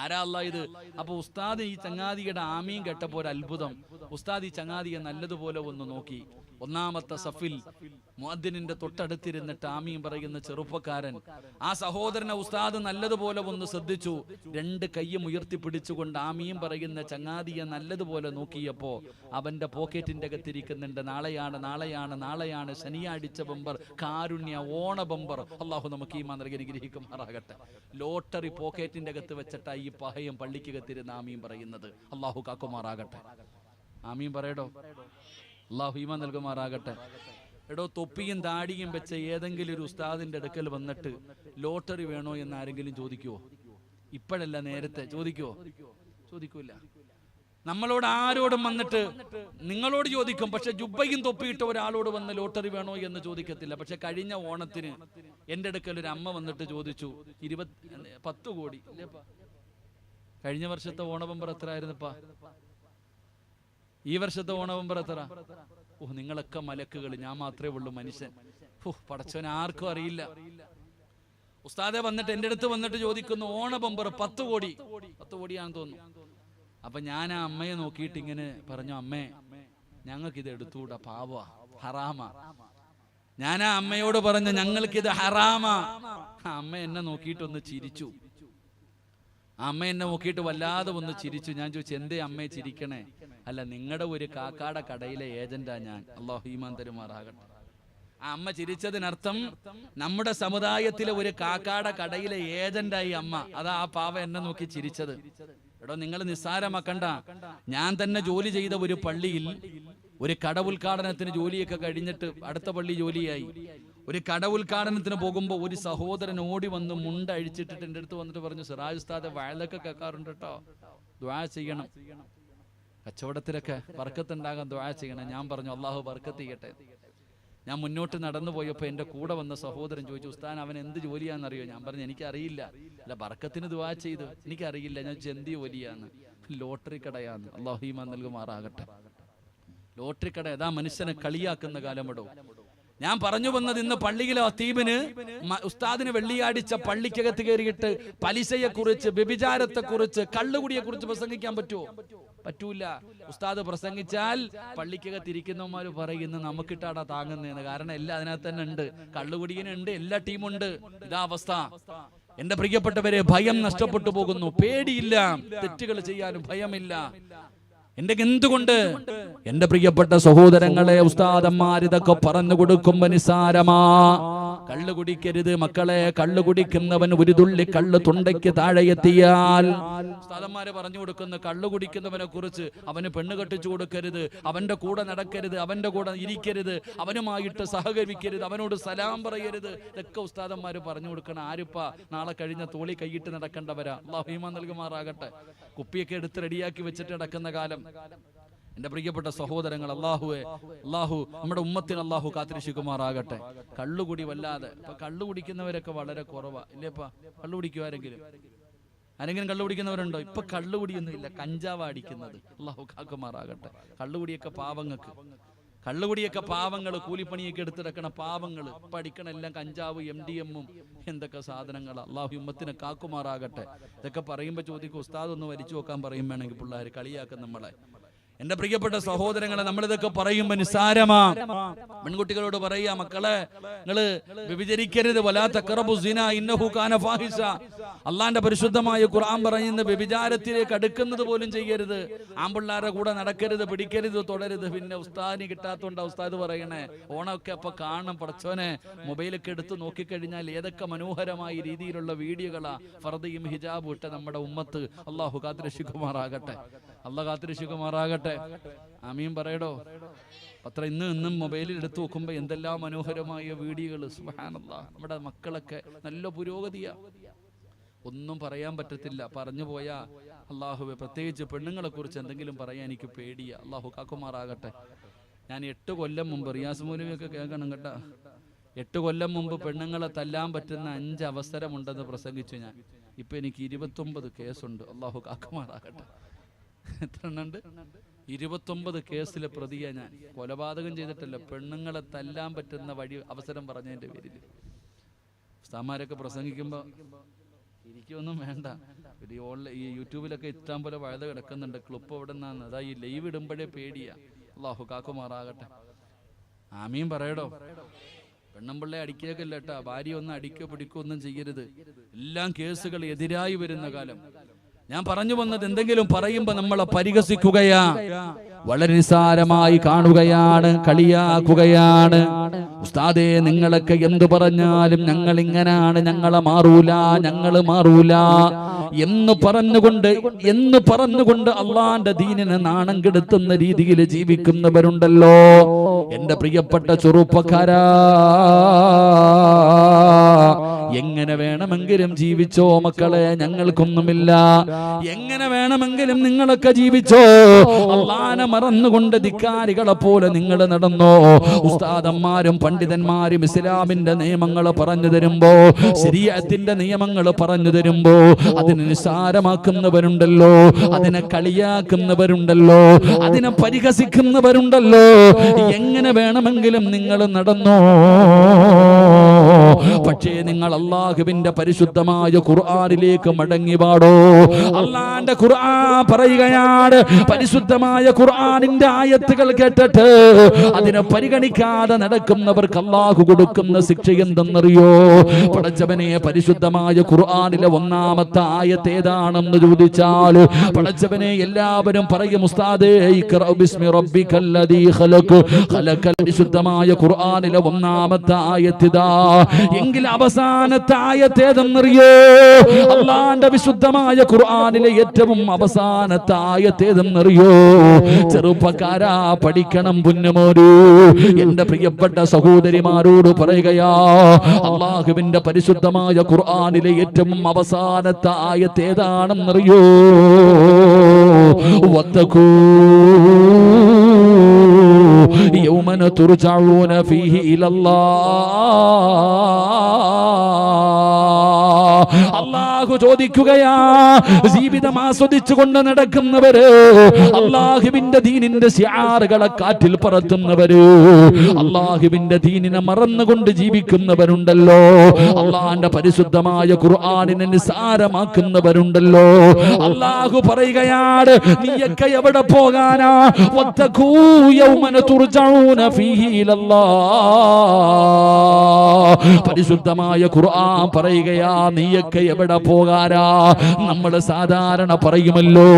ആരാ അല്ലാഹ് ഇത്? അപ്പൊ ഉസ്താദ് ഈ ചങ്ങാതിയുടെ ആമീൻ കേട്ടപ്പോ ഒരു അത്ഭുതം. ഉസ്താദ് ഈ ചങ്ങാതിയെ നല്ലതുപോലെ ഒന്ന് നോക്കി. ഒന്നാമത്തെ സഫിൽ മുഅദ്ദിനിന്റെ തൊട്ടടുത്തിരുന്നിട്ട് ആമീൻ പറയുന്ന ചെറുപ്പക്കാരൻ, ആ സഹോദരനെ ഉസ്താദ് നല്ലതുപോലെ ഒന്ന് ശ്രദ്ധിച്ചു. രണ്ട് കൈയും ഉയർത്തിപ്പിടിച്ചുകൊണ്ട് ആമീൻ പറയുന്ന ചങ്ങാതിയെ നല്ലതുപോലെ നോക്കിയപ്പോ അവന്റെ പോക്കറ്റിന്റെ അകത്തിരിക്കുന്നുണ്ട് നാളെയാണ് നാളെയാണ് നാളെയാണ് ശനിയാഴ്ച ബമ്പർ, കാരുണ്യ ഓണ ബമ്പർ. അള്ളാഹു നമുക്ക് ഈ മാതൃക അനുഗ്രഹിക്കുമാറാകട്ടെ. ലോട്ടറി പോക്കറ്റിന്റെ അകത്ത് വെച്ചിട്ടാ ഈ പഹയം പള്ളിക്കകത്തിരുന്ന് ആമീൻ പറയുന്നത്. അള്ളാഹു കാക്കുമാറാകട്ടെ. ആമീൻ പറയടോ, അള്ളാഹു ഈമാൻ നൽകുമാറാകട്ടെ. എടോ, തൊപ്പിയും താടിയും വെച്ച ഏതെങ്കിലും ഒരു ഉസ്താദിന്റെ അടുക്കൽ വന്നിട്ട് ലോട്ടറി വേണോ എന്ന് ആരെങ്കിലും ചോദിക്കുവോ? ഇപ്പോഴല്ല, നേരത്തെ ചോദിക്കുവോ? ചോദിക്കൂല. നമ്മളോട് ആരോടും വന്നിട്ട് നിങ്ങളോട് ചോദിക്കും, പക്ഷെ ജുബ്ബയും തൊപ്പിയിട്ട് ഒരാളോട് വന്ന് ലോട്ടറി വേണോ എന്ന് ചോദിക്കത്തില്ല. പക്ഷെ കഴിഞ്ഞ ഓണത്തിന് എൻ്റെ അടുക്കൽ ഒരു അമ്മ വന്നിട്ട് ചോദിച്ചു 10 കോടി. കഴിഞ്ഞ വർഷത്തെ ഓണബമ്പർ എത്ര ആയിരുന്നപ്പാ? ഈ വർഷത്തെ ഓണബമ്പർ എത്ര? നിങ്ങളൊക്കെ മലക്കുകൾ, ഞാൻ മാത്രമേ ഉള്ളൂ മനുഷ്യൻ. പടച്ചവനെ ആർക്കും അറിയില്ല. ഉസ്താദെ വന്നിട്ട് എൻ്റെ അടുത്ത് വന്നിട്ട് ചോദിക്കുന്നു ഓണബമ്പർ 10 കോടി. 10 കോടിയാണെന്ന് തോന്നുന്നു. അപ്പൊ ഞാൻ ആ അമ്മയെ നോക്കിയിട്ട് ഇങ്ങനെ പറഞ്ഞു, അമ്മേ ഞങ്ങൾക്കിത് എടുത്തുകൂടാ, പാവാ, ഹറാമാ. ഞാൻ ആ അമ്മയോട് പറഞ്ഞു ഞങ്ങൾക്കിത് ഹറാമാ. അമ്മ എന്നെ നോക്കിയിട്ടൊന്ന് ചിരിച്ചു. അമ്മ എന്നെ നോക്കിയിട്ട് വല്ലാതെ ഒന്ന് ചിരിച്ചു. ഞാൻ ചോദിച്ചു, എന്തേ അമ്മയെ ചിരിക്കണേ? അല്ല, നിങ്ങളുടെ ഒരു കാക്കാടെ കടയിലെ ഏജന്റാ ഞാൻ. അല്ലാഹു ഈമാൻ തരുമാറാകട്ടെ. ആ അമ്മ ചിരിച്ചതിനർത്ഥം നമ്മുടെ സമുദായത്തിലെ ഒരു കാക്കാടെ കടയിലെ ഏജന്റായി അമ്മ. അതാ ആ പാവ എന്നെ നോക്കി ചിരിച്ചത്. എടോ, നിങ്ങൾ നിസ്സാരമാക്കണ്ട. ഞാൻ തന്നെ ജോലി ചെയ്ത ഒരു പള്ളിയിൽ ഒരു കട ഉദ്ഘാടനത്തിന് ജോലിയൊക്കെ കഴിഞ്ഞിട്ട് അടുത്ത പള്ളി ജോലിയായി. ഒരു കട ഉദ്ഘാടനത്തിന് പോകുമ്പോൾ ഒരു സഹോദരൻ ഓടി വന്ന് മുണ്ട് അഴിച്ചിട്ടിട്ട് എൻ്റെ അടുത്ത് വന്നിട്ട് പറഞ്ഞു, സിറാജ് ഉസ്താദെ വയലൊക്കെ കേൾക്കാറുണ്ട് കേട്ടോ, ദുആ ചെയ്യണം, കച്ചവടത്തിലൊക്കെ ബർക്കത്തുണ്ടാകാൻ ദുആ ചെയ്യണം. ഞാൻ പറഞ്ഞു അള്ളാഹു ബർക്കത്ത് ചെയ്യട്ടെ. ഞാൻ മുന്നോട്ട് നടന്നു പോയപ്പോൾ എൻ്റെ കൂടെ വന്ന സഹോദരൻ ചോദിച്ചു, ഉസ്താൻ അവൻ എന്ത് ജോലിയാണെന്നറിയോ? ഞാൻ പറഞ്ഞു എനിക്കറിയില്ല. അല്ല, ബർക്കത്തിന് ദുആ ചെയ്തു. എനിക്കറിയില്ല. ഞാൻ എന്ത് ജോലിയാന്ന്? ലോട്ടറി കടയാന്ന്. അല്ലാഹു ഈമാൻ നൽകുമാറാകട്ടെ. ലോട്ടറി കട ഏതാ മനുഷ്യനെ കളിയാക്കുന്ന കാലമിടോ. ഞാൻ പറഞ്ഞു വന്നത്, ഇന്ന് പള്ളിയിലെ അത്തീബിന് ഉസ്താദിന് വെള്ളിയാഴ്ച പള്ളിക്കകത്ത് കയറിയിട്ട് പലിശയെക്കുറിച്ച്, വ്യഭിചാരത്തെക്കുറിച്ച്, കള്ളുകുടിയെക്കുറിച്ച് പ്രസംഗിക്കാൻ പറ്റുമോ? പറ്റൂല. ഉസ്താദ് പ്രസംഗിച്ചാൽ പള്ളിക്കകത്ത് ഇരിക്കുന്നവന്മാർ പറയുന്നു നമുക്കിട്ടാടാ താങ്ങുന്നതെന്ന്. കാരണം എല്ലാം അതിനകത്ത് തന്നെ ഉണ്ട്. കള്ളുകുടിയനുണ്ട്, എല്ലാ ടീമുണ്ട്. ഇതാ അവസ്ഥ. എന്റെ പ്രിയപ്പെട്ടവരെ, ഭയം നഷ്ടപ്പെട്ടു പോകുന്നു. പേടിയില്ല, തെറ്റുകൾ ചെയ്യാനും ഭയമില്ല. എന്തുകൊണ്ട്? എന്റെ പ്രിയപ്പെട്ട സഹോദരങ്ങളെ, ഉസ്താദന്മാർ ഇതൊക്കെ പറഞ്ഞു കൊടുക്കുമ്പോ നിസാരമാ. കള്ളു കുടിക്കരുത് മക്കളെ. കള്ളു കുടിക്കുന്നവൻ ഒരു തുള്ളി കള്ള് തൊണ്ടയ്ക്ക് താഴെ എത്തിയാൽ ഉസ്താദന്മാര് പറഞ്ഞു കൊടുക്കുന്ന കള്ളു കുടിക്കുന്നവനെ കുറിച്ച്, അവന് പെണ്ണ് കെട്ടിച്ചു കൊടുക്കരുത്, അവന്റെ കൂടെ നടക്കരുത്, അവന്റെ കൂടെ ഇരിക്കരുത്, അവനുമായിട്ട് സഹകരിക്കരുത്, അവനോട് സലാം പറയരുത്. ഇതൊക്കെ ഉസ്താദന്മാര് പറഞ്ഞു കൊടുക്കണം. ആരിപ്പാ നാളെ കഴിഞ്ഞ തോളി കൈയിട്ട് നടക്കേണ്ടവരാ. അല്ലാഹു ഈമാൻ നൽകുമാറാകട്ടെ. കുപ്പിയൊക്കെ എടുത്ത് റെഡിയാക്കി വെച്ചിട്ട് നടക്കുന്ന കാലം. എന്റെ പ്രിയപ്പെട്ട സഹോദരങ്ങൾ, അള്ളാഹു നമ്മുടെ ഉമ്മത്തിന് അള്ളാഹു കാത്തിരക്ഷിക്കുമാറാകട്ടെ. കള്ളുകുടി വല്ലാതെ, ഇപ്പൊ കള്ളു കുടിക്കുന്നവരൊക്കെ വളരെ കുറവാ. ഇല്ലേപ്പാ? കള്ളു കുടിക്കുക ആരെങ്കിലും കള്ളു കുടിക്കുന്നവരുണ്ടോ? ഇപ്പൊ കള്ളുകുടിയൊന്നും ഇല്ല, കഞ്ചാവ് അടിക്കുന്നത്. അള്ളാഹു കാക്കുമാറാകട്ടെ. കള്ളുകുടിയൊക്കെ പാവങ്ങൾക്ക്, കള്ളുകുടിയൊക്കെ പാവങ്ങൾ, കൂലിപ്പണിയൊക്കെ എടുത്തിടക്കണ പാവങ്ങൾ. ഇപ്പൊ അടിക്കണ എല്ലാം കഞ്ചാവ്, MDMഉം എന്തൊക്കെ സാധനങ്ങളാ. അള്ളാഹു ഉമ്മത്തിനെ കാക്കുമാറാകട്ടെ. ഇതൊക്കെ പറയുമ്പോ ചോദിക്കും, ഉസ്താദ് ഒന്ന് വലിച്ചു നോക്കാൻ പറയും വേണമെങ്കിൽ പിള്ളേർ കളിയാക്കും നമ്മളെ. എന്റെ പ്രിയപ്പെട്ട സഹോദരങ്ങളെ, നമ്മളിതൊക്കെ പറയുമ്പോ നിസാരമാ. പെൺകുട്ടികളോട് പറയാ, മക്കളെ നിങ്ങള് വ്യഭിചരിക്കരുത്. വലാ തഖറബു സിനാ ഇന്നഹു കാന ഫാഹിഷ. അള്ളാന്റെ പരിശുദ്ധമായ ഖുർആൻ പറയുന്ന വ്യഭിചാരത്തിലേക്ക് അടുക്കുന്നത് പോലും ചെയ്യരുത്. ആൺപിള്ളാരുടെ കൂടെ നടക്കരുത്, പിടിക്കരുത്, തുടരുത്. പിന്നെ ഉസ്താദിന് കിട്ടാത്തോണ്ടാ ഉസ്താദ് പറയണേ. ഓണമൊക്കെ അപ്പൊ കാണണം. പടച്ചോനെ, മൊബൈലൊക്കെ എടുത്ത് നോക്കിക്കഴിഞ്ഞാൽ ഏതൊക്കെ മനോഹരമായ രീതിയിലുള്ള വീഡിയോകളാ ഫർദയും ഹിജാബും ഇട്ട നമ്മുടെ ഉമ്മത്ത്. അള്ളാഹു കാത്തിരക്ഷിക്കുമാറാകട്ടെ. അള്ളാഹ് കാത്തിരക്ഷിക്കുമാറാകട്ടെ. ആമീൻ പറയടോ. പത്ര ഇന്നും മൊബൈലിൽ എടുത്തു നോക്കുമ്പോ എന്തെല്ലാം മനോഹരമായ വീഡിയോകൾ. സുബ്ഹാനല്ലാഹ്. നമ്മുടെ മക്കളൊക്കെ നല്ല പുരോഗതിയാ. ഒന്നും പറയാൻ പറ്റത്തില്ല. പറഞ്ഞു പോയാ അള്ളാഹുവെ, പ്രത്യേകിച്ച് പെണ്ണുങ്ങളെ കുറിച്ച് എന്തെങ്കിലും പറയാൻ എനിക്ക് പേടിയാ. അള്ളാഹു കാക്കുമാറാകട്ടെ. ഞാൻ 8 കൊല്ലം മുമ്പ്, റിയാസ് മൗലവിയൊക്കെ കേൾക്കണം കേട്ടോ, 8 കൊല്ലം മുമ്പ് പെണ്ണുങ്ങളെ തല്ലാൻ പറ്റുന്ന 5 അവസരമുണ്ടെന്ന് പ്രസംഗിച്ചു ഞാൻ. ഇപ്പൊ എനിക്ക് 29 കേസുണ്ട്. അള്ളാഹു കാക്കുമാറാകട്ടെ. എത്ര എണ്ണുണ്ട്? 29 കേസിലെ പ്രതിയാ ഞാൻ. കൊലപാതകം ചെയ്തിട്ടല്ല, പെണ്ണുങ്ങളെ തല്ലാൻ പറ്റുന്ന അവസരം പറഞ്ഞതിന്റെ പേരിൽ. ഉസ്താദന്മാരൊക്കെ പ്രസംഗിക്കുമ്പോൾ ഇരിക്കൊന്നും വേണ്ട, ഈ യൂട്യൂബിലൊക്കെ ഇഷ്ടം പോലെ വഴുത കിടക്കുന്നുണ്ട്. ക്ലിപ്പ് എവിടെ നിന്നാണ്? അതാ ഈ ലൈവ് ഇടുമ്പോഴേ പേടിയാ. അള്ളാഹു കാക്കുമാറാകട്ടെ. ആമീൻ പറയടോ. പെണ്ണുമ്പിള്ളെ അടിക്കുകയല്ല കേട്ടാ, ഭാര്യ ഒന്നും അടിക്കോ പിടിക്കോ ഒന്നും ചെയ്യരുത്. എല്ലാം കേസുകൾ എതിരായി വരുന്ന കാലം. ഞാൻ പറഞ്ഞു വന്നത്, എന്തെങ്കിലും പറയുമ്പോ നമ്മളെ പരിഹസിക്കുകയാ, വളരെ നിസ്സാരമായി കാണുകയാണ്, കളിയാക്കുകയാണ്. ഉസ്താദേ, നിങ്ങളൊക്കെ എന്തു പറഞ്ഞാലും ഞങ്ങൾ ഇങ്ങനാണ്, ഞങ്ങളെ മാറൂല, ഞങ്ങള് മാറൂല എന്ന് പറഞ്ഞുകൊണ്ട് അള്ളാന്റെ ദീനിനെ നാണം കെടുത്തുന്ന രീതിയിൽ ജീവിക്കുന്നവരുണ്ടല്ലോ. എന്റെ പ്രിയപ്പെട്ട ചെറുപ്പക്കാരാ, എങ്ങനെ വേണമെങ്കിലും ജീവിച്ചോ മക്കളെ, ഞങ്ങൾക്കൊന്നുമില്ല. എങ്ങനെ വേണമെങ്കിലും നിങ്ങളൊക്കെ ജീവിച്ചോ. അള്ളാനെ മറന്നുകൊണ്ട് ധിക്കാരികളെ പോലെ നിങ്ങൾ നടന്നോ. ഉസ്താദന്മാരും പണ്ഡിതന്മാരും ഇസ്ലാമിന്റെ നിയമങ്ങൾ പറഞ്ഞു തരുമ്പോ, ശരീഅത്തിന്റെ നിയമങ്ങൾ പറഞ്ഞു തരുമ്പോ അതിനെ നിസ്സാരമാക്കുന്നവരുണ്ടല്ലോ, അതിനെ കളിയാക്കുന്നവരുണ്ടല്ലോ, അതിനെ പരിഹസിക്കുന്നവരുണ്ടല്ലോ. എങ്ങനെ വേണമെങ്കിലും നിങ്ങൾ നടന്നോ. പക്ഷേ നിങ്ങൾ അള്ളാഹുവിന്റെ പരിശുദ്ധമായ ഖുർആനിലേക്ക് മടങ്ങി പാടോ. അള്ളാന്റെ ഖുർആൻ പറയുകയാണ്, പരിശുദ്ധമായ ഖുർആനിന്റെ ആയത്തുകൾ കേട്ടിട്ട് അതിനെ പരിഗണിക്കാതെ നടക്കുന്നവർക്ക് അള്ളാഹു കൊടുക്കുന്ന ശിക്ഷ എന്തെന്നറിയോ? പടച്ചവനെ, പരിശുദ്ധമായ ഖുർആനിലെ 1-ാമത്തെ ആയത്ത് ഏതാണെന്ന് ചോദിച്ചാൽ പടച്ചവനെ എല്ലാവരും പറയും, ഉസ്താദേ ഇഖ്റ ബിസ്മി റബ്ബിക്കല്ലദീ ഖലഖ്. പരിശുദ്ധമായ ഖുർആനിലെ 1-ാമത്തെ ആയത്ത് ഇതാ. എങ്കിൽ അവസാനത്തെ ആയത്ത് ഏതെന്നറിയോ? അള്ളാന്റെ വിശുദ്ധമായ ഖുർആനിലെ ഏറ്റവും അവസാനത്തെ ആയത്ത് ഏതെന്നറിയോ? ചെറുപ്പക്കാരാ, പഠിക്കണം പുന്നമോരു. എന്റെ പ്രിയപ്പെട്ട സഹോദരിമാരോട് പറയുകയാ, അള്ളാഹുവിന്റെ പരിശുദ്ധമായ ഖുർആനിലെ ഏറ്റവും അവസാനത്തെ ആയത്ത് ഏതാണെന്നറിയോ? വത്തഖൂ യൗമന തുർജഊന ഫീഹി ഇലല്ലാഹ്. അല്ലാഹു ചോദിക്കുകയാ, ജീവിതം ആസ്വദിച്ചുകൊണ്ട് നടക്കുന്നവര്, അല്ലാഹുവിന്റെ ദീനിന്റെ ശിആറുകളെ കാറ്റിൽ പറത്തുന്നവര്, അല്ലാഹുവിന്റെ ദീനിനെ മറന്നുകൊണ്ട് ജീവിക്കുന്നവരുണ്ടല്ലോ, അല്ലാഹുവിന്റെ പരിശുദ്ധമായ ഖുർആനിനെ നിസ്സാരമാക്കുന്നവരുണ്ടല്ലോ. അല്ലാഹു പറയുകയാണ്, നീയൊക്കെ എവിടെ പോകാനാ? വത്തഖൂ യൗമന തുർജഊന ഫീഹി ഇലല്ലാഹ്. പരിശുദ്ധമായ ഖുർആൻ പറയുകയാ, നീയൊക്കെ എവിടെ പോകാനാ? നമ്മൾ സാധാരണ പറയുമല്ലോ,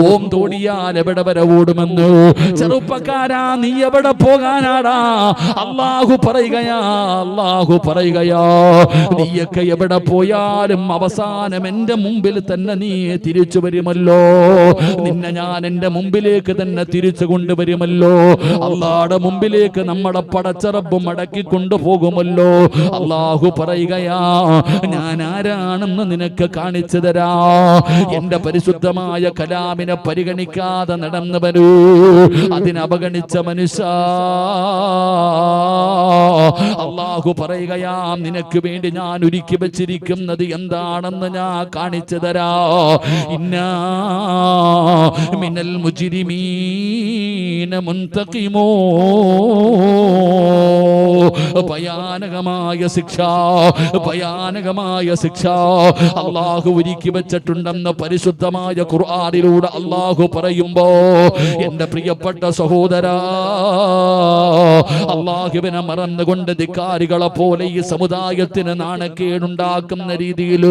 ഓം തോടിയാൽ എവിടെ വരെ ഓടുമെന്ന്. ചെറുപ്പക്കാരാ, നീ എവിടെ പോകാനാടാ? അല്ലാഹു പറയുകയാ, നീയൊക്കെ എവിടെ പോയാലും അവസാനം എന്റെ മുമ്പിൽ തന്നെ നീ തിരിച്ചു വരുമല്ലോ. നിന്നെ ഞാൻ എന്റെ മുമ്പിലേക്ക് തന്നെ തിരിച്ചു കൊണ്ടുവരുമല്ലോ. അള്ളാഹുടെ മുമ്പിലേക്ക് നമ്മുടെ പടച്ചറബ് മടക്കി കൊണ്ടുപോകുമല്ലോ. അള്ളാഹു പറയുകയാ, ഞാൻ ആരാണെന്ന് നിനക്ക് കാണിച്ചു തരാ. എന്റെ പരിശുദ്ധമായ കലാമിനെ പരിഗണിക്കാതെ നടന്നു വരൂ. അതിനവഗണിച്ച മനുഷ്യ, അള്ളാഹു പറയുകയാ, നിനക്ക് വേണ്ടി ഞാൻ ഒരുക്കി വെച്ചിരിക്കുന്നത് എന്താണെന്ന് ഞാൻ കാണിച്ചു തരാ. ഇന്നാ മിനൽ മുജ്രിമീന മുൻതഖിമോ. ഭയാനകമായ ശിക്ഷ അള്ളാഹു ഒരുക്കി വെച്ചിട്ടുണ്ടെന്ന് പരിശുദ്ധമായ ഖുർആനിലൂടെ അള്ളാഹു പറയുമ്പോ, എന്റെ പ്രിയപ്പെട്ട സഹോദരാ, അള്ളാഹുവിനെ മറന്നുകൊണ്ട് ധിക്കാരികളെ പോലെ ഈ സമുദായത്തിന് നാണക്കേടുണ്ടാക്കുന്ന രീതിയിൽ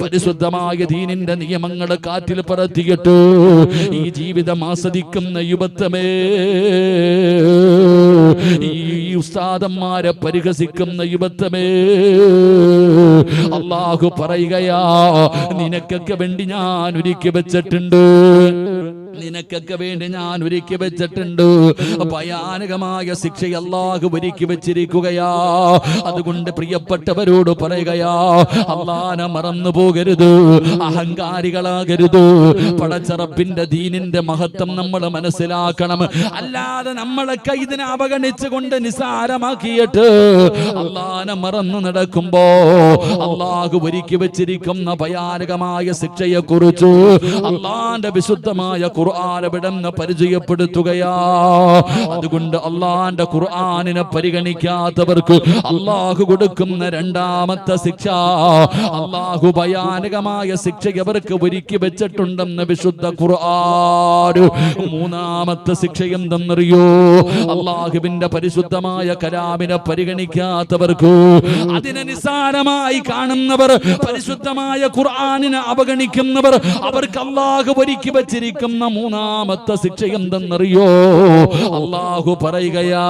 പരിശുദ്ധമായ ദീനിന്റെ നിയമങ്ങൾ കാറ്റിൽ പറത്തിയിട്ട് ഈ ജീവിതം ആസ്വദിക്കുന്ന യുവത്വമേ, ഈ ഉസ്താദന്മാരെ പരിഹസിക്കുന്ന യുവത്വമേ, അള്ളാഹു പറയുകയാ, നിനക്കൊക്കെ വേണ്ടി ഞാൻ ഒരുക്കി വെച്ചിട്ടുണ്ട്. നിനക്കൊക്കെ വേണ്ടി ഞാൻ ഒരുക്കി വെച്ചിട്ടുണ്ട്. ഭയാനകമായ ശിക്ഷ അല്ലാഹു ഒരുക്കി വെച്ചിരിക്കുകയാ. അതുകൊണ്ട് പ്രിയപ്പെട്ടവരോട് പറയുകയാ, അല്ലാഹനെ മറന്നു പോകരുത്, അഹങ്കാരികളാകരുത്. പടച്ചറപ്പിന്റെ ദീനിന്റെ മഹത്വം നമ്മൾ മനസ്സിലാക്കണം. അല്ലാതെ നമ്മളൊക്കെ ഇതിനെ അവഗണിച്ചുകൊണ്ട് നിസാരമാക്കിയിട്ട് അല്ലാഹനെ മറന്നു നടക്കുമ്പോ അല്ലാഹു ഒരുക്കി വെച്ചിരിക്കുന്ന ഭയാനകമായ ശിക്ഷയെ കുറിച്ച് അല്ലാഹുവിന്റെ വിശുദ്ധമായ ഖുർആൻ ഇവിടുന്ന് പരിചയപ്പെടുത്തുകയാ. അതുകൊണ്ട് അല്ലാഹുവിന്റെ ഖുർആനിനെ പരിഗണിക്കാത്തവർക്ക് അല്ലാഹു കൊടുക്കുന്ന രണ്ടാമത്തെ ശിക്ഷ, അല്ലാഹു ഭയാനകമായ ശിക്ഷ അവർക്ക് ഒരുക്കി വെച്ചിട്ടുണ്ടെന്ന് വിശുദ്ധ ഖുർആൻ. മൂന്നാമത്തെ ശിക്ഷ എന്തെന്നറിയോ? അല്ലാഹുവിന്റെ പരിശുദ്ധമായ കലാമിനെ പരിഗണിക്കാത്തവർക്ക്, അതിനെ നിസാരമായി കാണുന്നവർ, പരിശുദ്ധമായ ഖുർആനിനെ അവഗണിക്കുന്നവർ, അവർക്ക് അല്ലാഹു ഒരുക്കി വെച്ചിരിക്കുന്ന മൂന്നാമത്തെ ശിക്ഷ എന്തെന്നറിയോ? അല്ലാഹു പറയുകയാ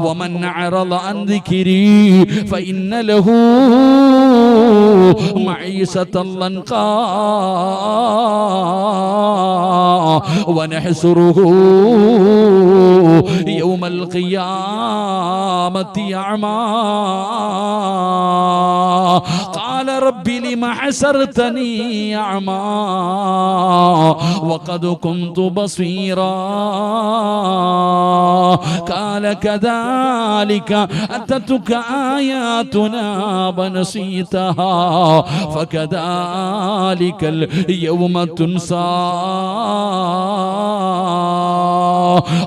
വമൻ അറള അൻ ദിക്രി ഫഇന്ന ലഹു മഈശതൻ ലൻഖാ വനഹ്സുറുഹു യൗമൽ ഖിയാമത്തി അഅമാ ഖാല റബ്ബി ലിമ ഹസർതനി അഅമാ വഖദ് കുന്തു ബസീറാ ഖാല കദാലിക അതതുക ആയാതുനാ വനസീതഹാ ഫകദാലികൽ യൗമ തുൻസാ.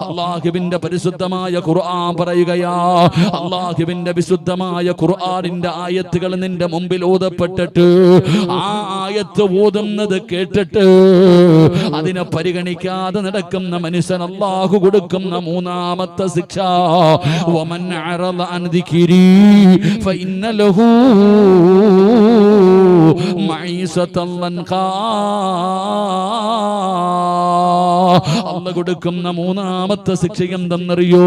അല്ലാഹുവിന്റെ പരിശുദ്ധമായ ഖുർആൻ പറയുകയാ, അല്ലാഹുവിന്റെ വിശുദ്ധമായ ഖുർആനിന്റെ ആയത്തുകൾ നിന്റെ മുമ്പിൽ ഓതപ്പെട്ടിട്ട് ആ ആയത്ത് ഓതുന്നത് കേട്ടിട്ട് അതിനെ പരിഗണിക്കാതെ നടക്കുന്ന മനുഷ്യൻ അല്ലാഹു കൊടുക്കുന്ന മൂന്നാമത്തെ ശിക്ഷ, വമൻ അറള അൻ ദിക്രി ഫഇന്ന ലഹു മഈശതൻ ലൻഖാ. അല്ലാഹു കൊടുക്കുന്ന മൂന്നാമത്തെ ശിക്ഷ എന്തെന്നറിയോ?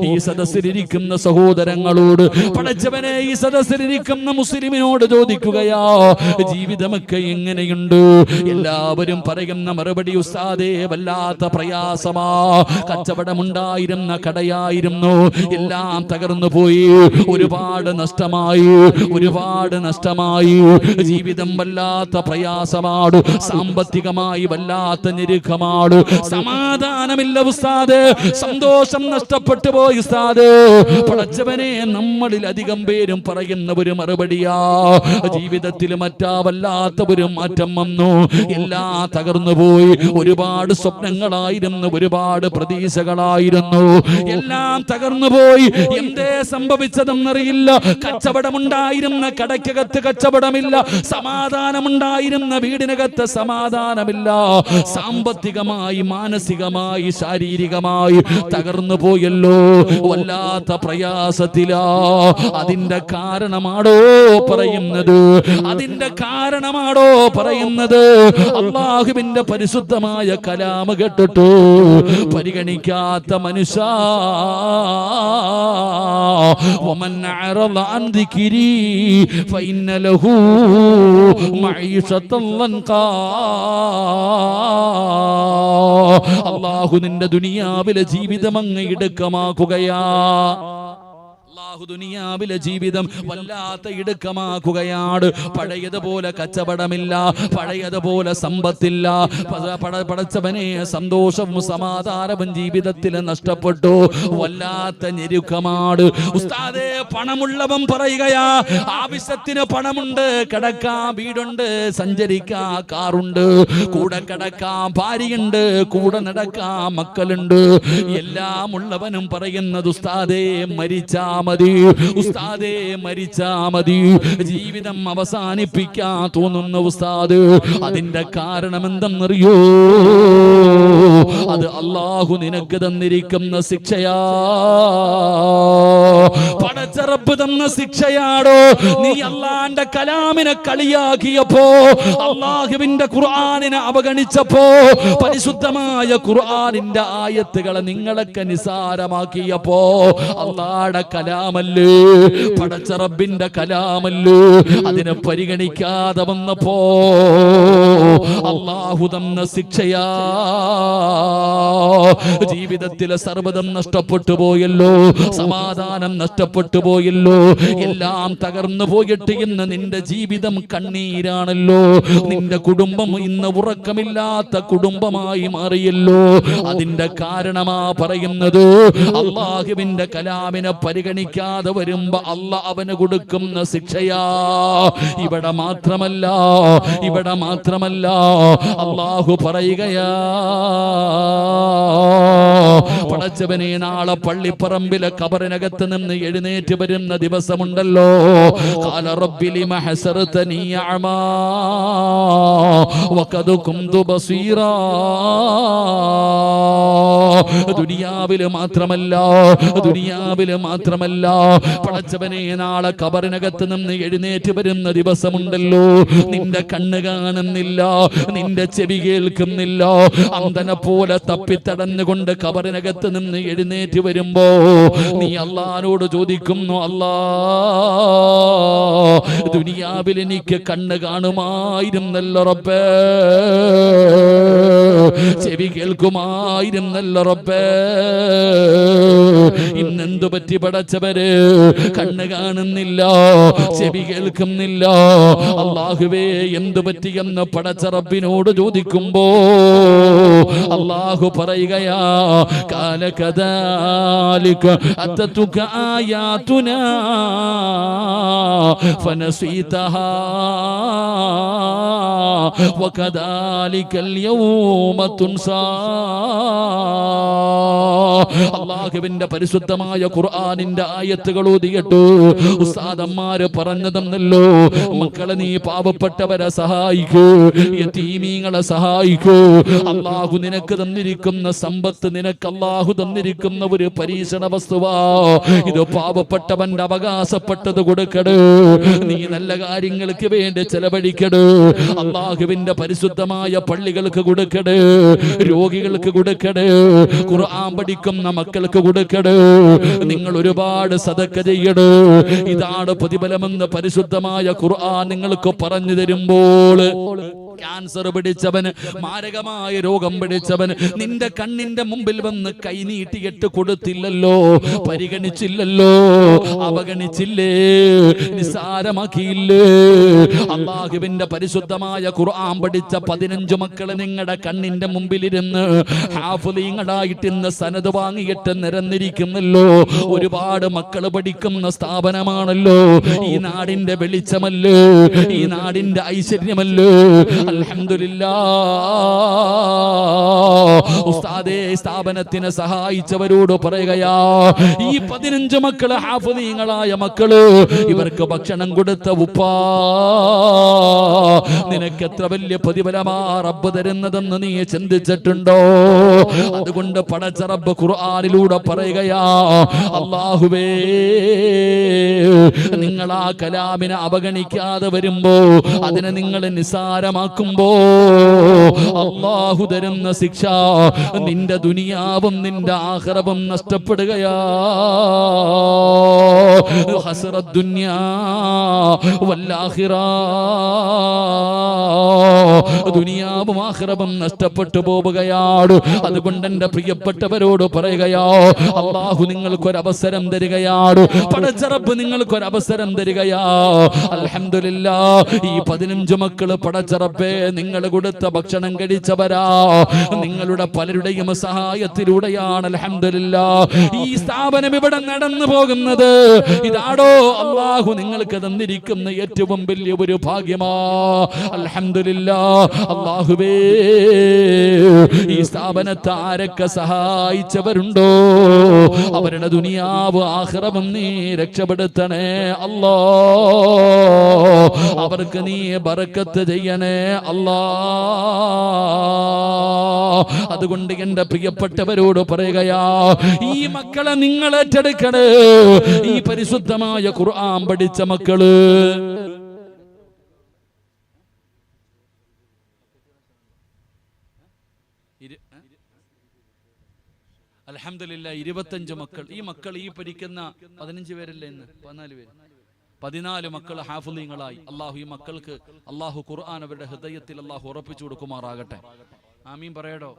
ഈ സദസ്സിലിരിക്കുന്ന സഹോദരങ്ങളോട്, പടച്ചവനെ ഈ സദസ്സിലിരിക്കുന്ന മുസ്ലിമിനോട് ചോദിക്കുകയാ, ജീവിതമൊക്കെ എങ്ങനെയുണ്ട്? എല്ലാവരും പറയുന്ന മറുപടി, ഉസ്താദേ വല്ലാത്ത പ്രയാസമാ, കച്ചവടമുണ്ടായിരുന്ന കടയായിരുന്നു, എല്ലാം തകർന്നു പോയി, ഒരുപാട് നഷ്ടമായി, ജീവിതം വല്ലാത്ത പ്രയാസമാണ്, സാമ്പത്തികമായി വല്ലാത്ത ഞെരുക്കമാണ്, സമാധാനമില്ല ഉസ്താദേ, സന്തോഷം നഷ്ടപ്പെട്ടു പോയി ഉസ്താദേ. പടച്ചവനെ നമ്മളിൽ അധികം പേരും പറയുന്ന ഒരു മറുപടിയാ, ജീവിതത്തിൽ വല്ലാത്ത ഒരു മാറ്റം വന്നു, എല്ലാം തകർന്നു പോയി, ഒരുപാട് സ്വപ്നങ്ങളായിരുന്നു, ഒരുപാട് പ്രതീക്ഷകളായിരുന്നു, എല്ലാം തകർന്നു പോയി. എന്തേ സംഭവിച്ചതെന്നറിയില്ല. കച്ചവടമുണ്ടായിരുന്ന കടയ്ക്കകത്ത് കച്ചവടമില്ല, സമാധാനമുണ്ടായിരുന്ന വീടിനകത്ത് സമാധാനമില്ല, സാമ്പത്തികമായി മാനസികമായി ശാരീരികമായി തകർന്നു പോയല്ലോ, വല്ലാത്ത പ്രയാസത്തിലാ. അതിന്റെ കാരണമാണോ പറയുന്നത്? അല്ലാഹുവിന്റെ പരിശുദ്ധമായ കലാം കേട്ടിട്ട് പരിഗണിക്കാത്ത മനുഷ്യ, വമൻ അറള അൻ ദിക്രി ഫഇന്ന ലഹു മഈശതൻ ലൻഖാ. അല്ലാഹു നിന്റെ ദുനിയാവിലെ ജീവിതം അങ്ങ് ഇടുക്കമാക്കുകയാ. ദുനിയാവിലെ ജീവിതം വല്ലാത്ത ഇടുക്കമാക്കുകയാണ്. പഴയതുപോലെ കച്ചവടമില്ല, പഴയതുപോലെ സമ്പത്തില്ല, പടച്ചവനെ സന്തോഷവും സമാധാനവും ജീവിതത്തിൽ നഷ്ടപ്പെട്ടു, വല്ലാത്ത ഞെരുക്കമാണ്. ഉസ്താദേ പണമുള്ളവൻ പറയുകയാ, ആവശ്യത്തിന് പണമുണ്ട്, കിടക്കാൻ വീടുണ്ട്, സഞ്ചരിക്കാൻ കാറുണ്ട്, കൂടെ കിടക്കാൻ ഭാര്യയുണ്ട്, കൂടെ നടക്കാൻ മക്കളുണ്ട്, എല്ലാം ഉള്ളവനും പറയുന്നത് ഉസ്താദേ മരിച്ചാ മതി, ഉസ്താദേ മരിച്ചാ മതി, ജീവിതം അവസാനിപ്പിക്കാൻ തോന്നുന്ന ഉസ്താദ്. അതിന്റെ കാരണം എന്തെന്നറിയോ? അത് അല്ലാഹു നിനക്ക് തന്നിരിക്കുന്ന ശിക്ഷയാ, പടച്ച റബ്ബ് തന്ന ശിക്ഷയാടോ. നീ അല്ലാഹുവിന്റെ കലാമിനെ കളിയാക്കിയപ്പോ, അല്ലാഹുവിന്റെ ഖുർആനിനെ അവഗണിച്ചപ്പോ, പരിശുദ്ധമായ ഖുർആനിന്റെ ആയത്തുകളെ നിങ്ങളൊക്കെ നിസാരമാക്കിയപ്പോ, അല്ലാഹുവിന്റെ കലാം കലാമല്ലേ, പടച്ച റബ്ബിന്റെ കലാമല്ലേ, അതിനെ പരിഗണിക്കാതെ വന്നപ്പോ അല്ലാഹു തന്ന ശിക്ഷയാ. ജീവിതത്തിലെ സർവ്വതം നഷ്ടപ്പെട്ടു പോയല്ലോ, സമാധാനം നഷ്ടപ്പെട്ടു പോയല്ലോ, എല്ലാം തകർന്നു പോയിട്ട് ഇന്ന് നിന്റെ ജീവിതം കണ്ണീരാണല്ലോ, നിന്റെ കുടുംബം ഇന്ന് ഉറക്കമില്ലാത്ത കുടുംബമായി മാറിയല്ലോ. അതിന്റെ കാരണമാ പറയുന്നത്, അല്ലാഹുവിന്റെ കലാമിനെ പരിഗണിക്കാതെ വരുമ്പോ അല്ലാഹ് അവന് കൊടുക്കുന്ന ശിക്ഷയാ. ഇവിടെ മാത്രമല്ല, ഇവിടെ മാത്രമല്ല, അല്ലാഹു പറയുകയാ, പടച്ചവനെ നാളെ പള്ളിപ്പറമ്പിലെ ഖബറിനകത്ത് നിന്ന് എഴുന്നേറ്റ് വരുന്ന ദിവസമുണ്ടല്ലോ. ഖാല റബ്ബി ലിമ ഹസർതനി അഅമാ വഖദ് കുന്തു ബസീറാ. ദുനിയാവില് മാത്രമല്ല, ദുനിയാവില് മാത്രമല്ല, പടച്ചവനെ നാളെ ഖബറിനകത്ത് നിന്ന് എഴുന്നേറ്റ് വരുന്ന ദിവസമുണ്ടല്ലോ. നിന്റെ കണ്ണ് കാണുന്നില്ല, നിന്റെ ചെവി കേൾക്കുന്നില്ല, അന്ധനെ പോലെ തപ്പിത്തടഞ്ഞുകൊണ്ട് ഖബറിനകത്ത് നിന്ന് എഴുന്നേറ്റ് വരുമ്പോ നീ അല്ലാഹുവോട് ചോദിക്കുന്നു, അല്ലാ, ദുനിയാവിൽ എനിക്ക് കണ്ണ് കാണുമായിരുന്നല്ലോ റബ്ബേ, ചെവി കേൾക്കുമായിരുന്നല്ലോ റബ്ബേ, ഇന്നെന്തു പറ്റി പടച്ചവര്? കണ്ണ് കാണുന്നില്ല, ചെവി കേൾക്കുന്നില്ല, അല്ലാഹുവേ എന്തു പറ്റിയെന്ന് പടച്ച റബ്ബിനോട് ചോദിക്കുമ്പോ അല്ലാഹു പറയുകയാ, കാല കദാലിക അതതുക ആയാതുനാ ഫനസീതഹാ വകദാലികൽ യൗമ തുൻസാ. അല്ലാഹുവിന്റെ പരിശുദ്ധമായ ഖുർആനിന്റെ ആയത്തുകൾ ഓതിയിട്ട് ഉസ്താദന്മാര് പറഞ്ഞതെന്നല്ലോ, മക്കളെ നീ പാവപ്പെട്ടവരെ സഹായിക്കൂ, യതീമീങ്ങളെ സഹായിക്കൂ. അല്ലാഹു നിനക്ക് തന്നിരിക്കുന്ന സമ്പത്ത് നിനക്ക് അല്ലാഹു തന്നിരിക്കുന്ന ഒരു പരീക്ഷണ വസ്തുവാ. ഇത് പാവപ്പെട്ടവന്റെ അവകാശപ്പെട്ടത് കൊടുക്കട്, നീ നല്ല കാര്യങ്ങൾക്ക് വേണ്ടി ചെലവഴിക്കട്, അല്ലാഹുവിന്റെ പരിശുദ്ധമായ പള്ളികൾക്ക് കൊടുക്കട്, രോഗികൾക്ക് കൊടുക്കട്, ഖുർആൻ പഠിക്കുന്ന മക്കൾക്ക് കൊടുക്കട്, നിങ്ങൾ ഒരുപാട് സദഖ ചെയ്യട്. ഇതാണ് പ്രതിഫലമെന്ന് പരിശുദ്ധമായ ഖുർആൻ നിങ്ങൾക്ക് പറഞ്ഞു തരുമ്പോൾ, ക്യാൻസർ പിടിച്ചവന്, മാരകമായ രോഗം പിടിച്ചവന് നിന്റെ കണ്ണിന്റെ മുമ്പിൽ വന്ന് കൈനീട്ടിയിട്ട് കൊടുത്തില്ലല്ലോ, പരിഗണിച്ചില്ലല്ലോ, അവഗണിച്ചില്ലേ, നിസാരമാക്കിയില്ലേ? അല്ലാഹുവിന്റെ പരിശുദ്ധമായ ഖുർആൻ പഠിച്ച 15 മക്കള് നിങ്ങളുടെ കണ്ണിന്റെ മുമ്പിലിരുന്ന് ഹാഫിളീങ്ങളായിട്ട് ഇന്ന് സനദ് വാങ്ങിയിട്ട് നിരന്നിരിക്കുന്നല്ലോ. ഒരുപാട് മക്കള് പഠിക്കുന്ന സ്ഥാപനമാണല്ലോ. ഈ നാടിന്റെ വെളിച്ചമല്ലേ, ഈ നാടിന്റെ ഐശ്വര്യമല്ലേ. അൽഹംദുലില്ലാഹ്. ഉസ്താദേ, സ്ഥാപനത്തിനെ സഹായിച്ചവരോട് പറയുകയാ, ഈ 15 മക്കള് ഹാഫിളീങ്ങളായ മക്കള്, ഇവർക്ക് ഭക്ഷണം കൊടുത്ത ഉപ്പാ, നിനക്ക് എത്ര വലിയ പ്രതിഫലമാ റബ്ബ് തരുന്നതെന്ന് നീ ചിന്തിച്ചിട്ടുണ്ടോ? അതുകൊണ്ട് പടച്ച റബ്ബ് ഖുർആനിലൂടെ പറയുകയാ, അല്ലാഹുവേ, നിങ്ങൾ ആ കലാമിനെ അവഗണിക്കാതെ വരുമ്പോ, അതിനെ നിങ്ങൾ നിസാരമാക്കുമ്പോ അല്ലാഹു തരുന്ന ശിക്ഷ നിന്റെ ദുനിയാവും നിന്റെ ആഖിറവും നഷ്ടപ്പെടുകയാ. ഹസ്റത്ത് ദുനിയാ വൽ ആഖിറ, ദുനിയാവും ആഖിറവും നഷ്ടപ്പെട്ടു പോവുകയാണ്. അതുകൊണ്ട് എന്റെ പ്രിയപ്പെട്ടവരോട് പറയുകയാ, അല്ലാഹു നിങ്ങൾക്കൊരവസരം തരികയാണ്, പടച്ച റബ്ബ് നിങ്ങൾക്കൊരവസരം തരികയാ. അൽഹംദുലില്ലാഹ്, ഈ 15 മക്കള് പടച്ച റബ്ബേ നിങ്ങൾ കൊടുത്ത ഭക്ഷണം കഴിച്ചവരാ. നിങ്ങളുടെ പലരുടെയും സഹായത്തിലൂടെയാണ് അൽഹംദുലില്ലാഹ് ഈ സ്ഥാപനം ഇവിടെ നടന്നു പോകുന്നത്. ഇതാടോ അല്ലാഹു നിങ്ങൾക്ക് തന്നിരിക്കുന്ന ഏറ്റവും വലിയ ഒരു ഭാഗ്യമാ. അൽഹംദുലില്ലാഹ്. അല്ലാഹുവേ, ഈ സ്ഥാപനത്തെ ആരൊക്കെ സഹായിച്ചവരുണ്ടോ അവരുടെ ദുനിയാവ് ആഖിറവും നീ രക്ഷപ്പെടുത്തണേ അല്ലാ. അവർക്ക് നീ ബറക്കത്ത് ചെയ്യണേ അല്ലാ. അതുകൊണ്ട് എന്റെ പ്രിയപ്പെട്ടവരോട് പറയുകയാ, ഈ മക്കളെ നിങ്ങൾ ഏറ്റെടുക്കണേ. ഈ പരിശുദ്ധമായ ഖുർആൻ പഠിച്ച മക്കള്, അൽഹംദുലില്ലാ 25 മക്കൾ. ഈ മക്കൾ ഈ പഠിക്കുന്ന 15 പേരല്ലേ ഇന്ന് 14 പേര്, 14 മക്കൾ ഹാഫിളീങ്ങളായി. അള്ളാഹു ഈ മക്കൾക്ക് അള്ളാഹു ഖുർആൻ അവരുടെ ഹൃദയത്തിൽ അള്ളാഹു ഉറപ്പിച്ചു കൊടുക്കുമാറാകട്ടെ. ആമീൻ പറയടോ.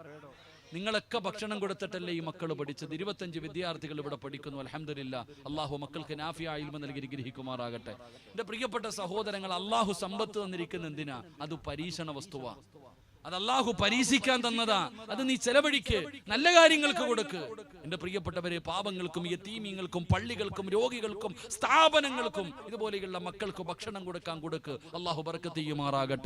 നിങ്ങളൊക്കെ ഭക്ഷണം കൊടുത്തിട്ടല്ലേ ഈ മക്കൾ പഠിച്ചത്. 25 വിദ്യാർത്ഥികൾ ഇവിടെ പഠിക്കുന്നു. അൽഹംദുലില്ലാ, അള്ളാഹു മക്കൾക്ക് നാഫിയായ ഇൽമ നൽകി ഗ്രഹിക്കുമാറാകട്ടെ. എന്റെ പ്രിയപ്പെട്ട സഹോദരങ്ങൾ, അള്ളാഹു സമ്പത്ത് തന്നിരിക്കുന്ന എന്തിനാ? അത് പരീക്ഷണ വസ്തുവാ. അത് അള്ളാഹു പരീക്ഷിക്കാൻ തന്നതാ. അത് നീ ചെലവഴിക്ക്, നല്ല കാര്യങ്ങൾക്ക് കൊടുക്ക്. എന്റെ പ്രിയപ്പെട്ടവരെ, പാപങ്ങൾക്കും യതീമീങ്ങൾക്കും പള്ളികൾക്കും രോഗികൾക്കും സ്ഥാപനങ്ങൾക്കും ഇതുപോലെയുള്ള മക്കൾക്ക് ഭക്ഷണം കൊടുക്കാൻ കൊടുക്ക്. അള്ളാഹു ബർക്കത്ത് ചെയ്യുമാറാകട്ടെ.